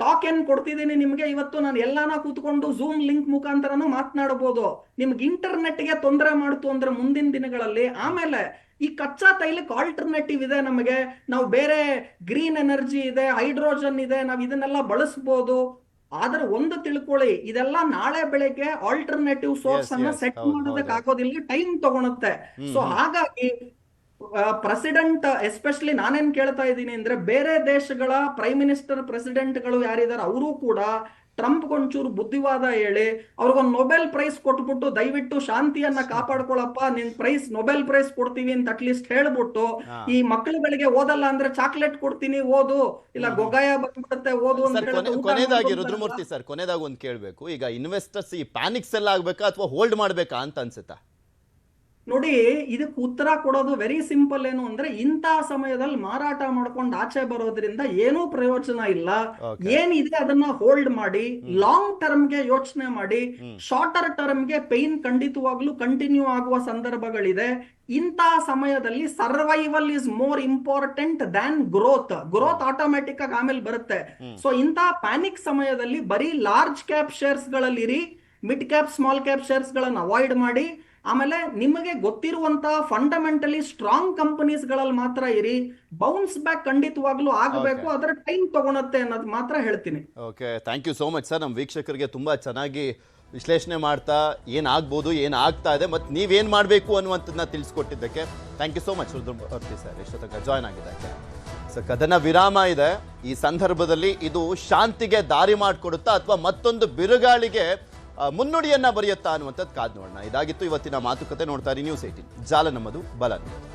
S2: ಟಾಕ್ ಏನ್ ಕೊಡ್ತಿದ್ದೀನಿ ನಿಮ್ಗೆ, ಇವತ್ತು ನಾನು ಎಲ್ಲಾನ ಕೂತ್ಕೊಂಡು ಝೂಮ್ ಲಿಂಕ್ ಮುಖಾಂತರನು ಮಾತನಾಡಬಹುದು. ನಿಮ್ಗೆ ಇಂಟರ್ನೆಟ್ ಗೆ ತೊಂದರೆ ಮಾಡ್ತು ಅಂದ್ರೆ ಮುಂದಿನ ದಿನಗಳಲ್ಲಿ, ಆಮೇಲೆ ಈ ಕಚ್ಚಾ ತೈಲಕ್ಕೆ ಆಲ್ಟರ್ನೇಟಿವ್ ಇದೆ ನಮಗೆ, ನಾವು ಬೇರೆ ಗ್ರೀನ್ ಎನರ್ಜಿ ಇದೆ, ಹೈಡ್ರೋಜನ್ ಇದೆ, ನಾವು ಇದನ್ನೆಲ್ಲ ಬಳಸಬಹುದು. ಆದ್ರೆ ಒಂದು ತಿಳ್ಕೊಳ್ಳಿ, ಇದೆಲ್ಲ ನಾಳೆ ಬೆಳಗ್ಗೆ ಆಲ್ಟರ್ನೇಟಿವ್ ಸೋರ್ಸ್ ಅನ್ನ ಸೆಟ್ ಮಾಡೋದಕ್ಕೆ ಆಗೋದಿಲ್ಲ, ಟೈಮ್ ತಗೊಳುತ್ತೆ. ಸೊ ಹಾಗಾಗಿ ಪ್ರೆಸಿಡೆಂಟ್ ಎಸ್ಪೆಷಲಿ ನಾನೇನ್ ಕೇಳ್ತಾ ಇದ್ದೀನಿ ಅಂದ್ರೆ ಬೇರೆ ದೇಶಗಳ ಪ್ರೈಮ್ ಮಿನಿಸ್ಟರ್ ಪ್ರೆಸಿಡೆಂಟ್ ಗಳು ಯಾರಿದ್ದಾರೆ ಅವರು ಕೂಡ ಟ್ರಂಪ್ ಒಂಚೂರು ಬುದ್ಧಿವಾದ ಹೇಳಿ ಅವ್ರಿಗೊಂದು ನೊಬೆಲ್ ಪ್ರೈಸ್ ಕೊಟ್ಬಿಟ್ಟು ದಯವಿಟ್ಟು ಶಾಂತಿಯನ್ನ ಕಾಪಾಡ್ಕೊಳಪ್ಪ, ನಿನ್ ನೊಬೆಲ್ ಪ್ರೈಸ್ ಕೊಡ್ತೀವಿ ಅಂತ ಅಟ್ಲೀಸ್ಟ್ ಹೇಳ್ಬಿಟ್ಟು, ಈ ಮಕ್ಕಳುಗಳಿಗೆ ಓದಲ್ಲ ಅಂದ್ರೆ ಚಾಕ್ಲೇಟ್ ಕೊಡ್ತೀನಿ ಓದು, ಇಲ್ಲ ಗೊಗಾಯ ಬಂದ್ಬಿಡುತ್ತೆ ಓದು ಅಂತ
S1: ಸರ್
S2: ಹೇಳಿದ್ರೆ ಊಟ
S1: ಕೊನೆಯದಾಗಿ
S2: ಮಾಡ್ಕೊಂತಾರಲ್ಲ.
S1: ರುದ್ರಮೂರ್ತಿ ಸರ್, ಕೊನೆಯದಾಗಿ ಒಂದು ಕೇಳಬೇಕು, ಈಗ ಇನ್ವೆಸ್ಟರ್ಸ್ ಈ ಪ್ಯಾನಿಕ್ ಸೆಲ್ ಆಗ್ಬೇಕಾ ಅಥವಾ ಹೋಲ್ಡ್ ಮಾಡ್ಬೇಕಾ ಅಂತ ಅನ್ಸುತ್ತಾ?
S2: ನೋಡಿ, ಇದಕ್ಕೆ ಉತ್ತರ ಕೊಡೋದು ವೆರಿ ಸಿಂಪಲ್. ಏನು ಅಂದ್ರೆ ಇಂತಹ ಸಮಯದಲ್ಲಿ ಮಾರಾಟ ಮಾಡ್ಕೊಂಡು ಆಚೆ ಬರೋದ್ರಿಂದ ಏನೂ ಪ್ರಯೋಜನ ಇಲ್ಲ. ಏನಿದೆ ಅದನ್ನ ಹೋಲ್ಡ್ ಮಾಡಿ, ಲಾಂಗ್ ಟರ್ಮ್ಗೆ ಯೋಚನೆ ಮಾಡಿ. ಶಾರ್ಟರ್ ಟರ್ಮ್ಗೆ ಪೈನ್ ಖಂಡಿತವಾಗ್ಲೂ ಕಂಟಿನ್ಯೂ ಆಗುವ ಸಂದರ್ಭಗಳಿದೆ. ಇಂತಹ ಸಮಯದಲ್ಲಿ survival is more important than growth automatic ಆಗಿ ಆಮೇಲೆ ಬರುತ್ತೆ. ಸೊ ಇಂತಹ ಪ್ಯಾನಿಕ್ ಸಮಯದಲ್ಲಿ ಬರೀ ಲಾರ್ಜ್ ಕ್ಯಾಪ್ ಶೇರ್ಸ್ ಗಳಲ್ಲಿ, mid cap small cap shares ಗಳನ್ನ ಅವಾಯ್ಡ್ ಮಾಡಿ. ಆಮೇಲೆ ನಿಮಗೆ ಗೊತ್ತಿರುವಂತಹ ಫಂಡಮೆಂಟಲಿ ಸ್ಟ್ರಾಂಗ್ ಕಂಪನೀಸ್ ಗಳಲ್ಲಿ ಮಾತ್ರ ಇರಿ. ಬೌನ್ಸ್ ಬ್ಯಾಕ್ ಖಂಡಿತವಾಗ್ಲೂ ಆಗಬೇಕು, ಅದರ ಟೈಮ್ ತಗೊಳತ್ತೆ ಅನ್ನೋದು ಮಾತ್ರ ಹೇಳ್ತೀನಿ.
S1: Okay, thank you so much sir. ನಮ್ಮ ವೀಕ್ಷಕರಿಗೆ ತುಂಬಾ ಚೆನ್ನಾಗಿ ವಿಶ್ಲೇಷಣೆ ಮಾಡ್ತಾ ಏನಾಗ್ಬೋದು, ಏನಾಗ್ತಾ ಇದೆ, ಮತ್ತು ನೀವೇನು ಮಾಡಬೇಕು ಅನ್ನುವಂಥದ್ದನ್ನ ತಿಳಿಸ್ಕೊಟ್ಟಿದ್ದಕ್ಕೆ thank you so much Rudramurthy sir, ಇಷ್ಟೊತ್ತಕ ಜಾಯ್ನ್ ಆಗಿದ್ದಕ್ಕೆ. ಸೊ ಕದನ ವಿರಾಮ ಇದೆ ಈ ಸಂದರ್ಭದಲ್ಲಿ, ಇದು ಶಾಂತಿಗೆ ದಾರಿ ಮಾಡಿಕೊಡುತ್ತಾ ಅಥವಾ ಮತ್ತೊಂದು ಬಿರುಗಾಳಿಗೆ ಮುನ್ನುಡಿಯನ್ನ ಬರೆಯುತ್ತಾ ಅನ್ನುವಂಥದ್ದು ಕಾದು ನೋಡೋಣ. ಇದಾಗಿತ್ತು ಇವತ್ತಿನ ಮಾತುಕತೆ. ನೋಡ್ತಾ ಇರಿ ನ್ಯೂಸ್ 18, ಜಾಲ ನಮ್ಮದು, ಬಲ ನಿಮ್ಮದು.